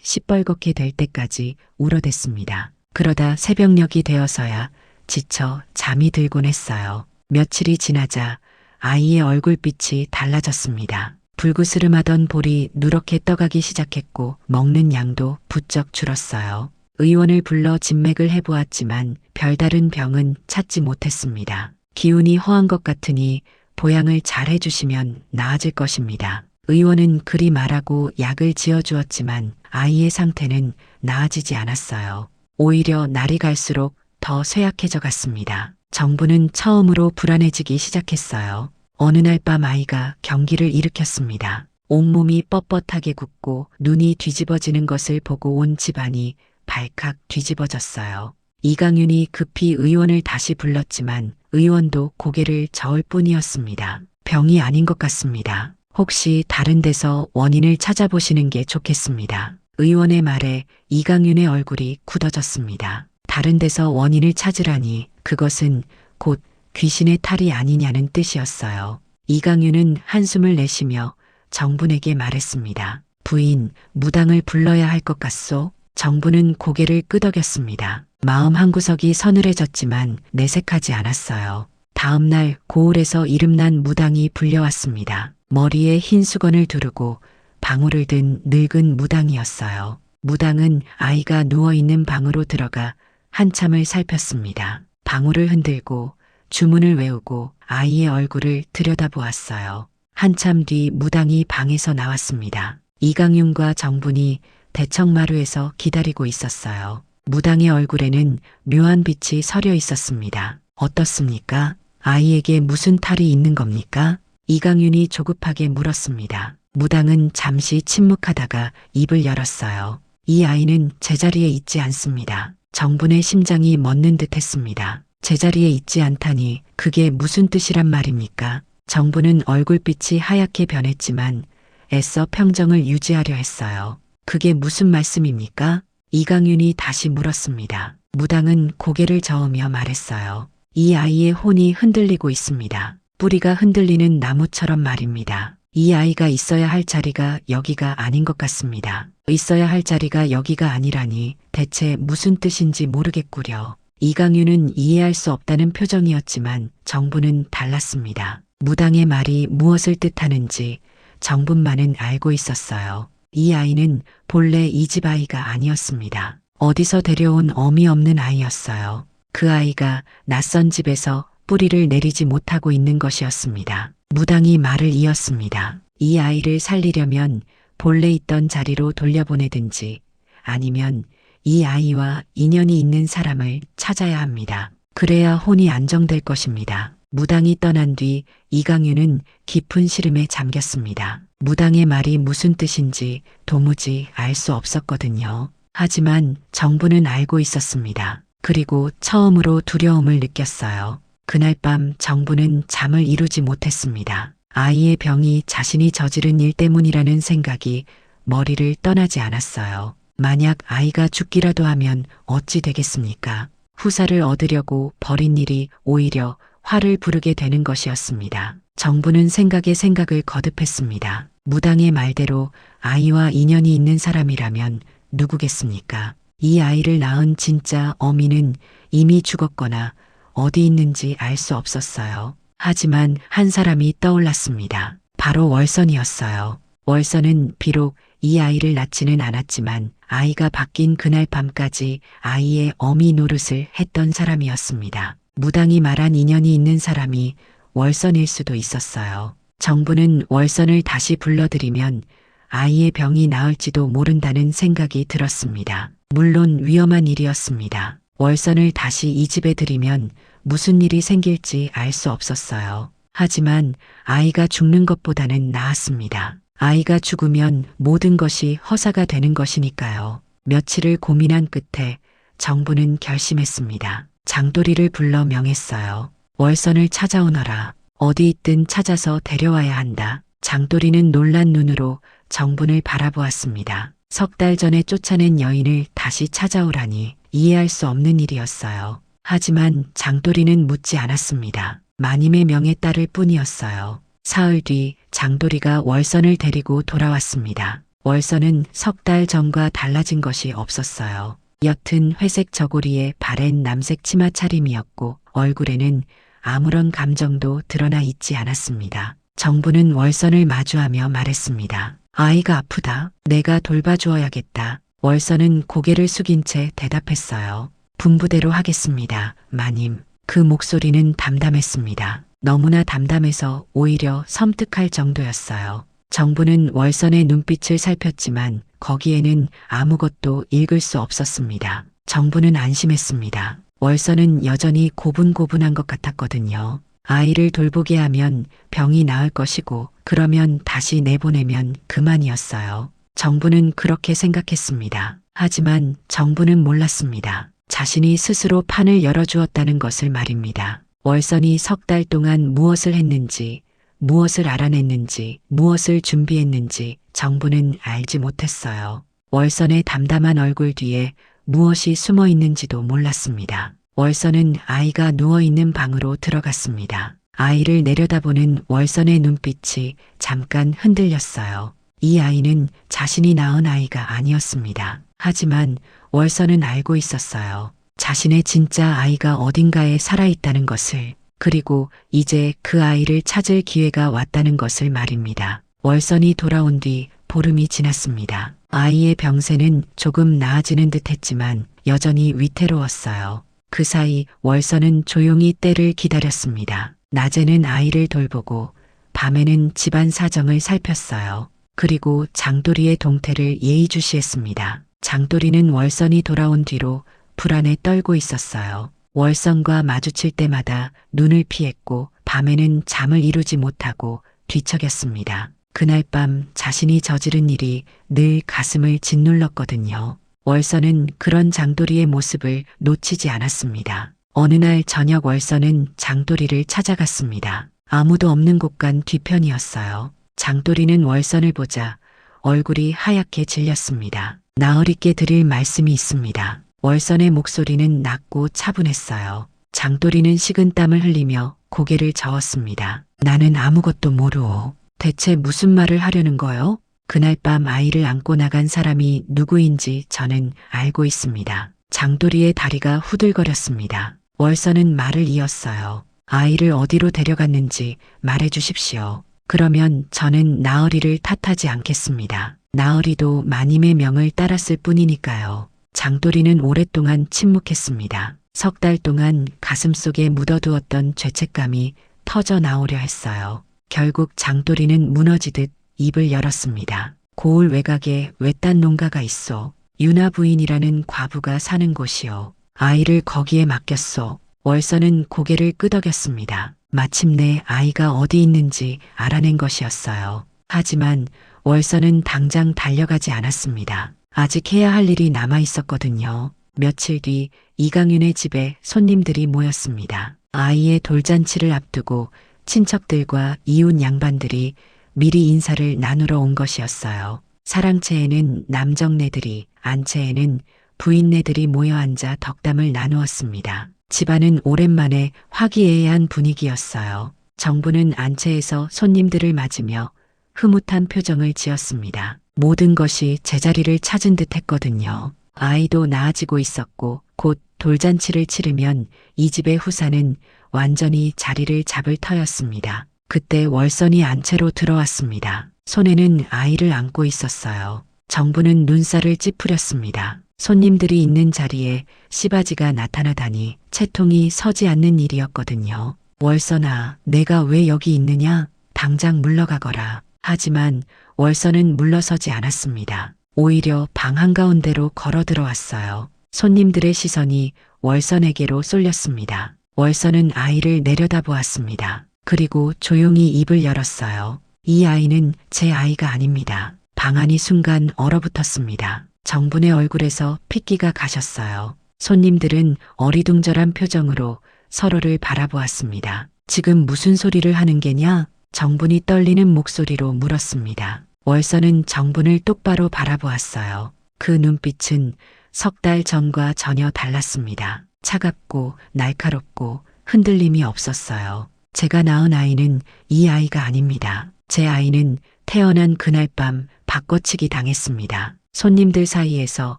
시뻘겋게 될 때까지 울어댔습니다. 그러다 새벽녘이 되어서야 지쳐 잠이 들곤 했어요. 며칠이 지나자 아이의 얼굴빛이 달라졌습니다. 불그스름하던 볼이 누렇게 떠가기 시작했고 먹는 양도 부쩍 줄었어요. 의원을 불러 진맥을 해보았지만 별다른 병은 찾지 못했습니다. 기운이 허한 것 같으니 보양을 잘 해주시면 나아질 것입니다. 의원은 그리 말하고 약을 지어주었지만 아이의 상태는 나아지지 않았어요. 오히려 날이 갈수록 더 쇠약해져 갔습니다. 정부는 처음으로 불안해지기 시작했어요. 어느 날 밤 아이가 경기를 일으켰습니다. 온몸이 뻣뻣하게 굽고 눈이 뒤집어지는 것을 보고 온 집안이 발칵 뒤집어졌어요. 이강윤이 급히 의원을 다시 불렀지만 의원도 고개를 저을 뿐이었습니다. 병이 아닌 것 같습니다. 혹시 다른 데서 원인을 찾아보시는 게 좋겠습니다. 의원의 말에 이강윤의 얼굴이 굳어졌습니다. 다른 데서 원인을 찾으라니 그것은 곧 귀신의 탈이 아니냐는 뜻이었어요. 이강윤은 한숨을 내쉬며 정분에게 말했습니다. 부인, 무당을 불러야 할 것 같소? 정분은 고개를 끄덕였습니다. 마음 한구석이 서늘해졌지만 내색하지 않았어요. 다음 날 고을에서 이름난 무당이 불려왔습니다. 머리에 흰 수건을 두르고 방울을 든 늙은 무당이었어요. 무당은 아이가 누워있는 방으로 들어가 한참을 살폈습니다. 방울을 흔들고 주문을 외우고 아이의 얼굴을 들여다보았어요. 한참 뒤 무당이 방에서 나왔습니다. 이강윤과 정분이 대청마루에서 기다리고 있었어요. 무당의 얼굴에는 묘한 빛이 서려 있었습니다. 어떻습니까? 아이에게 무슨 탈이 있는 겁니까? 이강윤이 조급하게 물었습니다. 무당은 잠시 침묵하다가 입을 열었어요. 이 아이는 제자리에 있지 않습니다. 정분의 심장이 멎는 듯 했습니다. 제자리에 있지 않다니 그게 무슨 뜻이란 말입니까? 정분은 얼굴빛이 하얗게 변했지만 애써 평정을 유지하려 했어요. 그게 무슨 말씀입니까? 이강윤이 다시 물었습니다. 무당은 고개를 저으며 말했어요. 이 아이의 혼이 흔들리고 있습니다. 뿌리가 흔들리는 나무처럼 말입니다. 이 아이가 있어야 할 자리가 여기가 아닌 것 같습니다. 있어야 할 자리가 여기가 아니라니 대체 무슨 뜻인지 모르겠구려. 이강윤은 이해할 수 없다는 표정이었지만 정분은 달랐습니다. 무당의 말이 무엇을 뜻하는지 정분만은 알고 있었어요. 이 아이는 본래 이 집 아이가 아니었습니다. 어디서 데려온 어미 없는 아이였어요. 그 아이가 낯선 집에서 뿌리를 내리지 못하고 있는 것이었습니다. 무당이 말을 이었습니다. 이 아이를 살리려면 본래 있던 자리로 돌려보내든지 아니면 이 아이와 인연이 있는 사람을 찾아야 합니다. 그래야 혼이 안정될 것입니다. 무당이 떠난 뒤 이강윤은 깊은 시름에 잠겼습니다. 무당의 말이 무슨 뜻인지 도무지 알 수 없었거든요. 하지만 정부는 알고 있었습니다. 그리고 처음으로 두려움을 느꼈어요. 그날 밤 정부는 잠을 이루지 못했습니다. 아이의 병이 자신이 저지른 일 때문이라는 생각이 머리를 떠나지 않았어요. 만약 아이가 죽기라도 하면 어찌 되겠습니까? 후사를 얻으려고 벌인 일이 오히려 화를 부르게 되는 것이었습니다. 정부는 생각에 생각을 거듭했습니다. 무당의 말대로 아이와 인연이 있는 사람이라면 누구겠습니까? 이 아이를 낳은 진짜 어미는 이미 죽었거나 어디 있는지 알 수 없었어요. 하지만 한 사람이 떠올랐습니다. 바로 월선이었어요. 월선은 비록 이 아이를 낳지는 않았지만 아이가 바뀐 그날 밤까지 아이의 어미 노릇을 했던 사람이었습니다. 무당이 말한 인연이 있는 사람이 월선일 수도 있었어요. 정부는 월선을 다시 불러들이면 아이의 병이 나을지도 모른다는 생각이 들었습니다. 물론 위험한 일이었습니다. 월선을 다시 이 집에 들이면 무슨 일이 생길지 알 수 없었어요. 하지만 아이가 죽는 것보다는 나았습니다. 아이가 죽으면 모든 것이 허사가 되는 것이니까요. 며칠을 고민한 끝에 정부는 결심했습니다. 장도리를 불러 명했어요. 월선을 찾아오너라. 어디 있든 찾아서 데려와야 한다. 장도리는 놀란 눈으로 정분을 바라보았습니다. 석 달 전에 쫓아낸 여인을 다시 찾아오라니 이해할 수 없는 일이었어요. 하지만 장도리는 묻지 않았습니다. 마님의 명의 딸일 뿐이었어요. 사흘 뒤 장도리가 월선을 데리고 돌아왔습니다. 월선은 석 달 전과 달라진 것이 없었어요. 옅은 회색 저고리에 바랜 남색 치마 차림이었고 얼굴에는 아무런 감정도 드러나 있지 않았습니다. 정부는 월선을 마주하며 말했습니다. 아이가 아프다. 내가 돌봐주어야겠다. 월선은 고개를 숙인 채 대답했어요. 분부대로 하겠습니다. 마님. 그 목소리는 담담했습니다. 너무나 담담해서 오히려 섬뜩할 정도였어요. 정부는 월선의 눈빛을 살폈지만 거기에는 아무것도 읽을 수 없었습니다. 정부는 안심했습니다. 월선은 여전히 고분고분한 것 같았거든요. 아이를 돌보게 하면 병이 나을 것이고 그러면 다시 내보내면 그만이었어요. 정부는 그렇게 생각했습니다. 하지만 정부는 몰랐습니다. 자신이 스스로 판을 열어주었다는 것을 말입니다. 월선이 석 달 동안 무엇을 했는지, 무엇을 알아냈는지, 무엇을 준비했는지 정부는 알지 못했어요. 월선의 담담한 얼굴 뒤에 무엇이 숨어 있는지도 몰랐습니다. 월선은 아이가 누워있는 방으로 들어갔습니다. 아이를 내려다보는 월선의 눈빛이 잠깐 흔들렸어요. 이 아이는 자신이 낳은 아이가 아니었습니다. 하지만 월선은 알고 있었어요. 자신의 진짜 아이가 어딘가에 살아있다는 것을, 그리고 이제 그 아이를 찾을 기회가 왔다는 것을 말입니다. 월선이 돌아온 뒤 보름이 지났습니다. 아이의 병세는 조금 나아지는 듯 했지만 여전히 위태로웠어요. 그 사이 월선은 조용히 때를 기다렸습니다. 낮에는 아이를 돌보고 밤에는 집안 사정을 살폈어요. 그리고 장도리의 동태를 예의주시했습니다. 장도리는 월선이 돌아온 뒤로 불안에 떨고 있었어요. 월선과 마주칠 때마다 눈을 피했고 밤에는 잠을 이루지 못하고 뒤척였습니다. 그날 밤 자신이 저지른 일이 늘 가슴을 짓눌렀거든요. 월선은 그런 장도리의 모습을 놓치지 않았습니다. 어느 날 저녁 월선은 장도리를 찾아갔습니다. 아무도 없는 곳간 뒤편이었어요. 장도리는 월선을 보자 얼굴이 하얗게 질렸습니다. 나으리께 드릴 말씀이 있습니다. 월선의 목소리는 낮고 차분했어요. 장도리는 식은땀을 흘리며 고개를 저었습니다. 나는 아무것도 모르오. 대체 무슨 말을 하려는 거요? 그날 밤 아이를 안고 나간 사람이 누구인지 저는 알고 있습니다. 장도리의 다리가 후들거렸습니다. 월선은 말을 이었어요. 아이를 어디로 데려갔는지 말해 주십시오. 그러면 저는 나으리를 탓하지 않겠습니다. 나으리도 마님의 명을 따랐을 뿐이니까요. 장도리는 오랫동안 침묵했습니다. 석 달 동안 가슴속에 묻어두었던 죄책감이 터져 나오려 했어요. 결국 장도리는 무너지듯 입을 열었습니다. 고을 외곽에 외딴 농가가 있어. 유나 부인이라는 과부가 사는 곳이요. 아이를 거기에 맡겼소. 월선은 고개를 끄덕였습니다. 마침내 아이가 어디 있는지 알아낸 것이었어요. 하지만 월선은 당장 달려가지 않았습니다. 아직 해야 할 일이 남아 있었거든요. 며칠 뒤 이강윤의 집에 손님들이 모였습니다. 아이의 돌잔치를 앞두고 친척들과 이웃 양반들이 미리 인사를 나누러 온 것이었어요. 사랑채에는 남정네들이, 안채에는 부인네들이 모여 앉아 덕담을 나누었습니다. 집안은 오랜만에 화기애애한 분위기였어요. 정부는 안채에서 손님들을 맞으며 흐뭇한 표정을 지었습니다. 모든 것이 제자리를 찾은 듯 했거든요. 아이도 나아지고 있었고 곧 돌잔치를 치르면 이 집의 후사는 완전히 자리를 잡을 터였습니다. 그때 월선이 안채로 들어왔습니다. 손에는 아이를 안고 있었어요. 정부는 눈살을 찌푸렸습니다. 손님들이 있는 자리에 씨바지가 나타나다니 채통이 서지 않는 일이었거든요. 월선아, 내가 왜 여기 있느냐? 당장 물러가거라. 하지만 월선은 물러서지 않았습니다. 오히려 방 한가운데로 걸어 들어왔어요. 손님들의 시선이 월선에게로 쏠렸습니다. 월선은 아이를 내려다보았습니다. 그리고 조용히 입을 열었어요. 이 아이는 제 아이가 아닙니다. 방 안이 순간 얼어붙었습니다. 정분의 얼굴에서 핏기가 가셨어요. 손님들은 어리둥절한 표정으로 서로를 바라보았습니다. 지금 무슨 소리를 하는 게냐? 정분이 떨리는 목소리로 물었습니다. 월선은 정분을 똑바로 바라보았어요. 그 눈빛은 석 달 전과 전혀 달랐습니다. 차갑고 날카롭고 흔들림이 없었어요. 제가 낳은 아이는 이 아이가 아닙니다. 제 아이는 태어난 그날 밤 바꿔치기 당했습니다. 손님들 사이에서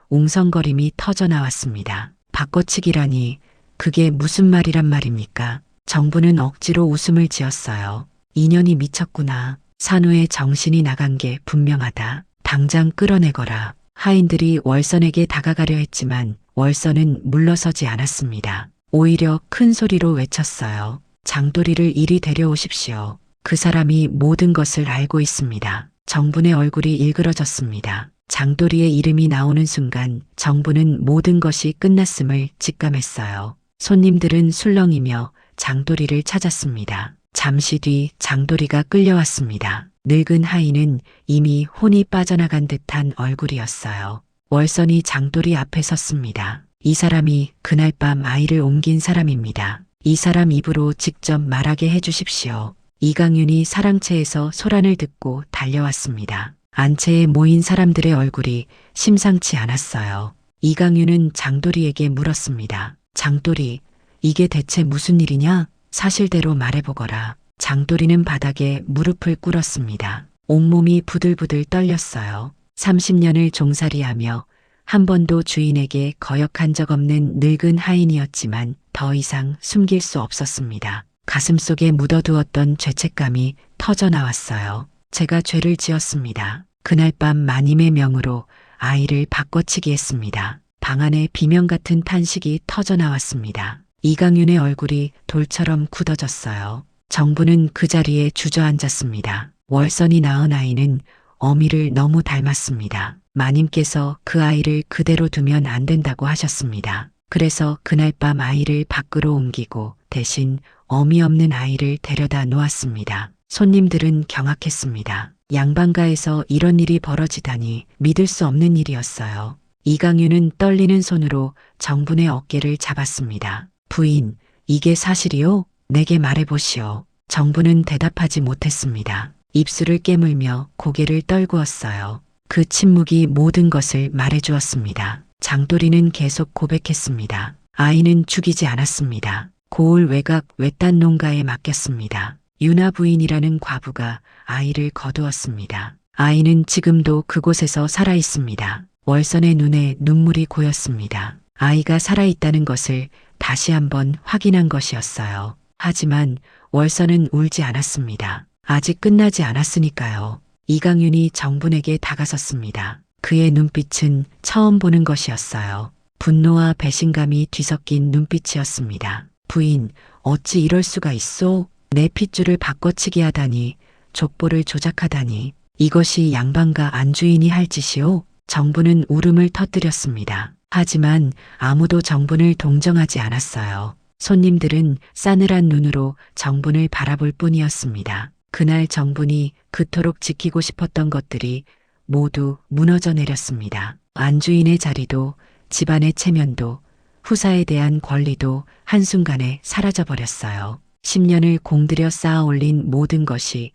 웅성거림이 터져나왔습니다. 바꿔치기라니 그게 무슨 말이란 말입니까? 정부는 억지로 웃음을 지었어요. 인연이 미쳤구나. 산후에 정신이 나간 게 분명하다. 당장 끌어내거라. 하인들이 월선에게 다가가려 했지만 월선은 물러서지 않았습니다. 오히려 큰 소리로 외쳤어요. 장도리를 이리 데려오십시오. 그 사람이 모든 것을 알고 있습니다. 정분의 얼굴이 일그러졌습니다. 장도리의 이름이 나오는 순간 정부는 모든 것이 끝났음을 직감했어요. 손님들은 술렁이며 장도리를 찾았습니다. 잠시 뒤 장도리가 끌려왔습니다. 늙은 하인은 이미 혼이 빠져나간 듯한 얼굴이었어요. 월선이 장도리 앞에 섰습니다. 이 사람이 그날 밤 아이를 옮긴 사람입니다. 이 사람 입으로 직접 말하게 해주십시오. 이강윤이 사랑채에서 소란을 듣고 달려왔습니다. 안채에 모인 사람들의 얼굴이 심상치 않았어요. 이강윤은 장도리에게 물었습니다. 장도리, 이게 대체 무슨 일이냐? 사실대로 말해보거라. 장도리는 바닥에 무릎을 꿇었습니다. 온몸이 부들부들 떨렸어요. 30년을 종살이하며 한 번도 주인에게 거역한 적 없는 늙은 하인이었지만 더 이상 숨길 수 없었습니다. 가슴속에 묻어두었던 죄책감이 터져나왔어요. 제가 죄를 지었습니다. 그날 밤 마님의 명으로 아이를 바꿔치기 했습니다. 방 안에 비명 같은 탄식이 터져나왔습니다. 이강윤의 얼굴이 돌처럼 굳어졌어요. 정부는 그 자리에 주저앉았습니다. 월선이 낳은 아이는 어미를 너무 닮았습니다. 마님께서 그 아이를 그대로 두면 안 된다고 하셨습니다. 그래서 그날 밤 아이를 밖으로 옮기고 대신 어미 없는 아이를 데려다 놓았습니다. 손님들은 경악했습니다. 양반가에서 이런 일이 벌어지다니 믿을 수 없는 일이었어요. 이강윤은 떨리는 손으로 정분의 어깨를 잡았습니다. 부인, 이게 사실이요? 내게 말해보시오. 정부는 대답하지 못했습니다. 입술을 깨물며 고개를 떨구었어요. 그 침묵이 모든 것을 말해주었습니다. 장도리는 계속 고백했습니다. 아이는 죽이지 않았습니다. 고을 외곽 외딴 농가에 맡겼습니다. 유나 부인이라는 과부가 아이를 거두었습니다. 아이는 지금도 그곳에서 살아 있습니다. 월선의 눈에 눈물이 고였습니다. 아이가 살아있다는 것을 다시 한번 확인한 것이었어요. 하지만 월선은 울지 않았습니다. 아직 끝나지 않았으니까요. 이강윤이 정분에게 다가섰습니다. 그의 눈빛은 처음 보는 것이었어요. 분노와 배신감이 뒤섞인 눈빛이었습니다. 부인, 어찌 이럴 수가 있소? 내 핏줄을 바꿔치기 하다니, 족보를 조작하다니, 이것이 양반과 안주인이 할 짓이오? 정분은 울음을 터뜨렸습니다. 하지만 아무도 정분을 동정하지 않았어요. 손님들은 싸늘한 눈으로 정분을 바라볼 뿐이었습니다. 그날 정분이 그토록 지키고 싶었던 것들이 모두 무너져 내렸습니다. 안주인의 자리도, 집안의 체면도, 후사에 대한 권리도 한순간에 사라져버렸어요. 10년을 공들여 쌓아 올린 모든 것이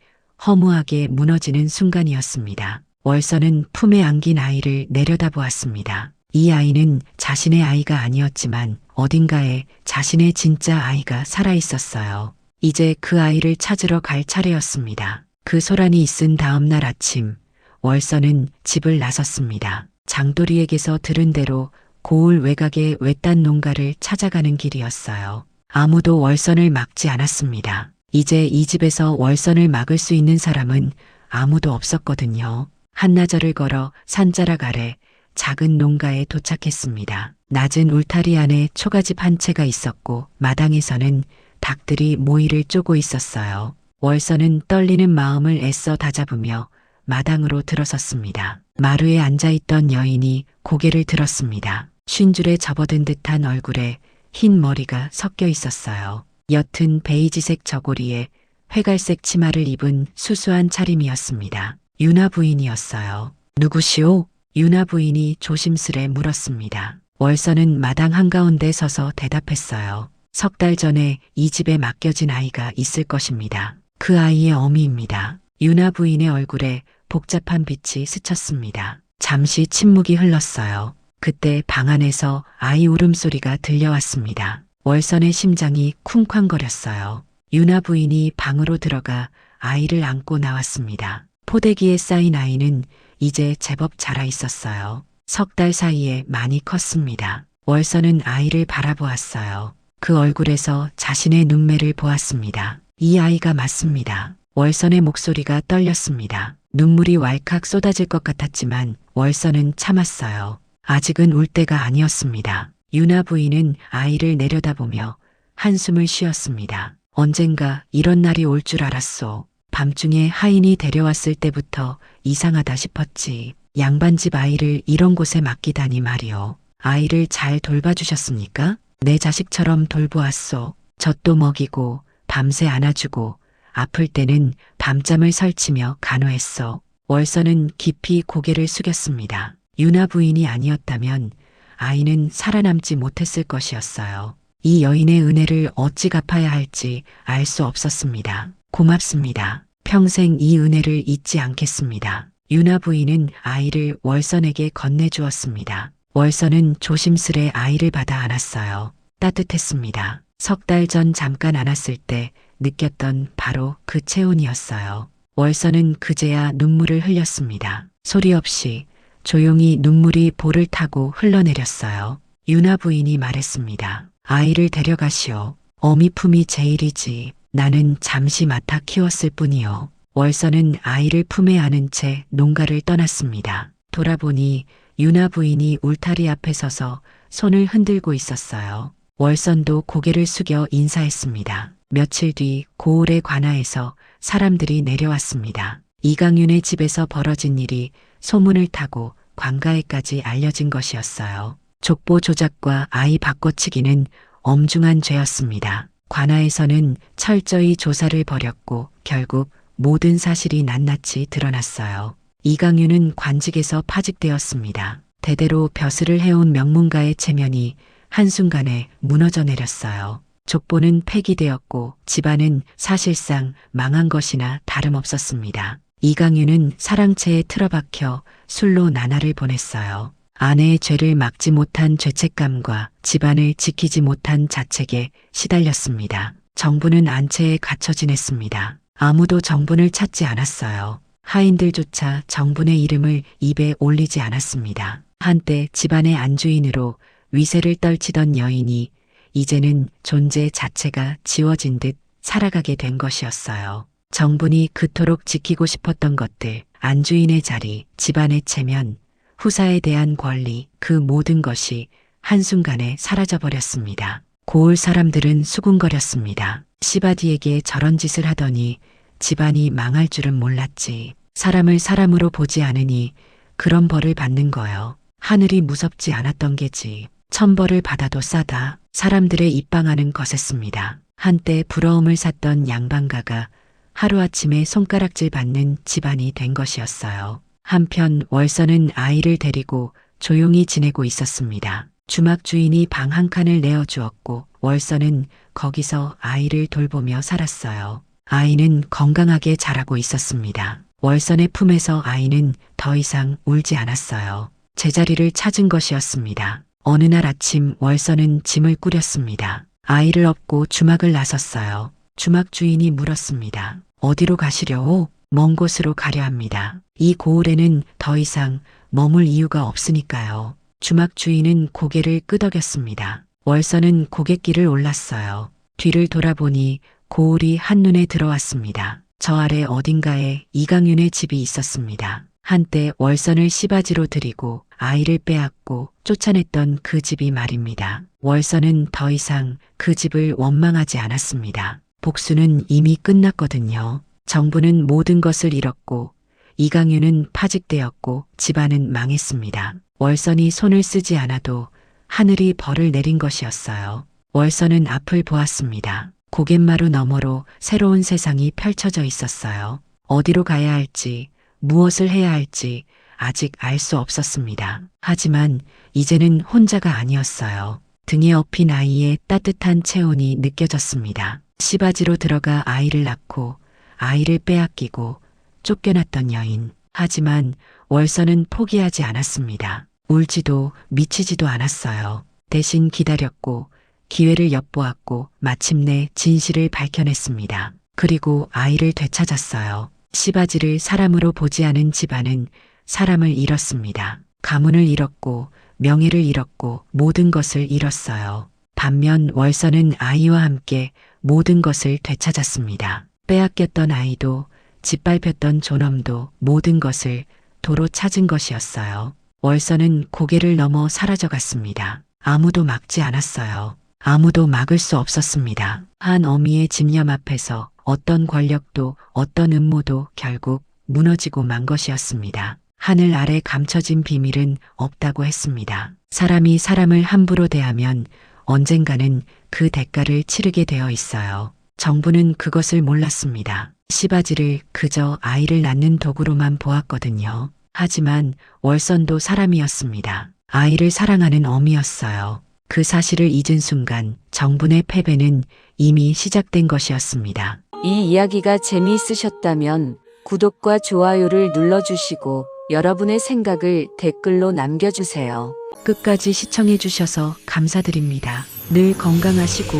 허무하게 무너지는 순간이었습니다. 월선은 품에 안긴 아이를 내려다보았습니다. 이 아이는 자신의 아이가 아니었지만 어딘가에 자신의 진짜 아이가 살아있었어요. 이제 그 아이를 찾으러 갈 차례였습니다. 그 소란이 있은 다음 날 아침 월선은 집을 나섰습니다. 장돌이에게서 들은 대로 고을 외곽의 외딴 농가를 찾아가는 길이었어요. 아무도 월선을 막지 않았습니다. 이제 이 집에서 월선을 막을 수 있는 사람은 아무도 없었거든요. 한나절을 걸어 산자락 아래 작은 농가에 도착했습니다. 낮은 울타리 안에 초가집 한 채가 있었고 마당에서는 닭들이 모이를 쪼고 있었어요. 월선은 떨리는 마음을 애써 다잡으며 마당으로 들어섰습니다. 마루에 앉아있던 여인이 고개를 들었습니다. 쉰줄에 접어든 듯한 얼굴에 흰 머리가 섞여 있었어요. 옅은 베이지색 저고리에 회갈색 치마를 입은 수수한 차림이었습니다. 유나 부인이었어요. 누구시오? 유나 부인이 조심스레 물었습니다. 월선은 마당 한가운데 서서 대답했어요. 석 달 전에 이 집에 맡겨진 아이가 있을 것입니다. 그 아이의 어미입니다. 유나 부인의 얼굴에 복잡한 빛이 스쳤습니다. 잠시 침묵이 흘렀어요. 그때 방 안에서 아이 울음소리가 들려왔습니다. 월선의 심장이 쿵쾅거렸어요. 유나 부인이 방으로 들어가 아이를 안고 나왔습니다. 포대기에 쌓인 아이는 이제 제법 자라 있었어요. 석 달 사이에 많이 컸습니다. 월선은 아이를 바라보았어요. 그 얼굴에서 자신의 눈매를 보았습니다. 이 아이가 맞습니다. 월선의 목소리가 떨렸습니다. 눈물이 왈칵 쏟아질 것 같았지만 월선은 참았어요. 아직은 울 때가 아니었습니다. 유나 부인은 아이를 내려다보며 한숨을 쉬었습니다. 언젠가 이런 날이 올 줄 알았소. 밤중에 하인이 데려왔을 때부터 이상하다 싶었지. 양반집 아이를 이런 곳에 맡기다니 말이오. 아이를 잘 돌봐주셨습니까? 내 자식처럼 돌보았소. 젖도 먹이고 밤새 안아주고 아플 때는 밤잠을 설치며 간호했소. 월선은 깊이 고개를 숙였습니다. 유나 부인이 아니었다면 아이는 살아남지 못했을 것이었어요. 이 여인의 은혜를 어찌 갚아야 할지 알 수 없었습니다. 고맙습니다. 평생 이 은혜를 잊지 않겠습니다. 유나 부인은 아이를 월선에게 건네주었습니다. 월선은 조심스레 아이를 받아 안았어요. 따뜻했습니다. 석 달 전 잠깐 안았을 때 느꼈던 바로 그 체온이었어요. 월선은 그제야 눈물을 흘렸습니다. 소리 없이 조용히 눈물이 볼을 타고 흘러내렸어요. 유나 부인이 말했습니다. 아이를 데려가시오. 어미 품이 제일이지. 나는 잠시 맡아 키웠을 뿐이요. 월선은 아이를 품에 안은 채 농가를 떠났습니다. 돌아보니 유나 부인이 울타리 앞에 서서 손을 흔들고 있었어요. 월선도 고개를 숙여 인사했습니다. 며칠 뒤 고을의 관아에서 사람들이 내려왔습니다. 이강윤의 집에서 벌어진 일이 소문을 타고 관가에까지 알려진 것이었어요. 족보 조작과 아이 바꿔치기는 엄중한 죄였습니다. 관아에서는 철저히 조사를 벌였고 결국 모든 사실이 낱낱이 드러났어요. 이강윤은 관직에서 파직되었습니다. 대대로 벼슬을 해온 명문가의 체면이 한순간에 무너져 내렸어요. 족보는 폐기되었고 집안은 사실상 망한 것이나 다름없었습니다. 이강윤은 사랑채에 틀어박혀 술로 나날을 보냈어요. 아내의 죄를 막지 못한 죄책감과 집안을 지키지 못한 자책에 시달렸습니다. 정부는 안채에 갇혀 지냈습니다. 아무도 정분을 찾지 않았어요. 하인들조차 정분의 이름을 입에 올리지 않았습니다. 한때 집안의 안주인으로 위세를 떨치던 여인이 이제는 존재 자체가 지워진 듯 살아가게 된 것이었어요. 정분이 그토록 지키고 싶었던 것들, 안주인의 자리, 집안의 체면, 후사에 대한 권리, 그 모든 것이 한순간에 사라져버렸습니다. 고을 사람들은 수군거렸습니다. 시바디에게 저런 짓을 하더니 집안이 망할 줄은 몰랐지. 사람을 사람으로 보지 않으니 그런 벌을 받는 거요. 하늘이 무섭지 않았던 게지. 천벌을 받아도 싸다. 사람들의 입방아는 거셌습니다. 한때 부러움을 샀던 양반가가 하루아침에 손가락질 받는 집안이 된 것이었어요. 한편 월선은 아이를 데리고 조용히 지내고 있었습니다. 주막 주인이 방 한 칸을 내어주었고 월선은 거기서 아이를 돌보며 살았어요. 아이는 건강하게 자라고 있었습니다. 월선의 품에서 아이는 더 이상 울지 않았어요. 제자리를 찾은 것이었습니다. 어느 날 아침 월선은 짐을 꾸렸습니다. 아이를 업고 주막을 나섰어요. 주막 주인이 물었습니다. 어디로 가시려오? 먼 곳으로 가려 합니다. 이 고을에는 더 이상 머물 이유가 없으니까요. 주막 주인은 고개를 끄덕였습니다. 월선은 고갯길을 올랐어요. 뒤를 돌아보니 고을이 한눈에 들어왔습니다. 저 아래 어딘가에 이강윤의 집이 있었습니다. 한때 월선을 시바지로 들이고 아이를 빼앗고 쫓아냈던 그 집이 말입니다. 월선은 더 이상 그 집을 원망하지 않았습니다. 복수는 이미 끝났거든요. 정부는 모든 것을 잃었고 이강윤은 파직되었고 집안은 망했습니다. 월선이 손을 쓰지 않아도 하늘이 벌을 내린 것이었어요. 월선은 앞을 보았습니다. 고갯마루 너머로 새로운 세상이 펼쳐져 있었어요. 어디로 가야 할지, 무엇을 해야 할지 아직 알 수 없었습니다. 하지만 이제는 혼자가 아니었어요. 등에 업힌 아이의 따뜻한 체온이 느껴졌습니다. 시바지로 들어가 아이를 낳고 아이를 빼앗기고 쫓겨났던 여인. 하지만 월선은 포기하지 않았습니다. 울지도 미치지도 않았어요. 대신 기다렸고 기회를 엿보았고 마침내 진실을 밝혀냈습니다. 그리고 아이를 되찾았어요. 시바지를 사람으로 보지 않은 집안은 사람을 잃었습니다. 가문을 잃었고 명예를 잃었고 모든 것을 잃었어요. 반면 월선은 아이와 함께 모든 것을 되찾았습니다. 빼앗겼던 아이도 짓밟혔던 존엄도 모든 것을 도로 찾은 것이었어요. 월선은 고개를 넘어 사라져갔습니다. 아무도 막지 않았어요. 아무도 막을 수 없었습니다. 한 어미의 집념 앞에서 어떤 권력도 어떤 음모도 결국 무너지고 만 것이었습니다. 하늘 아래 감춰진 비밀은 없다고 했습니다. 사람이 사람을 함부로 대하면 언젠가는 그 대가를 치르게 되어 있어요. 정부는 그것을 몰랐습니다. 시바지를 그저 아이를 낳는 도구로만 보았거든요. 하지만 월선도 사람이었습니다. 아이를 사랑하는 어미였어요. 그 사실을 잊은 순간 정분의 패배는 이미 시작된 것이었습니다. 이 이야기가 재미있으셨다면 구독과 좋아요를 눌러주시고 여러분의 생각을 댓글로 남겨주세요. 끝까지 시청해 주셔서 감사드립니다. 늘 건강하시고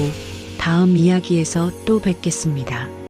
다음 이야기에서 또 뵙겠습니다.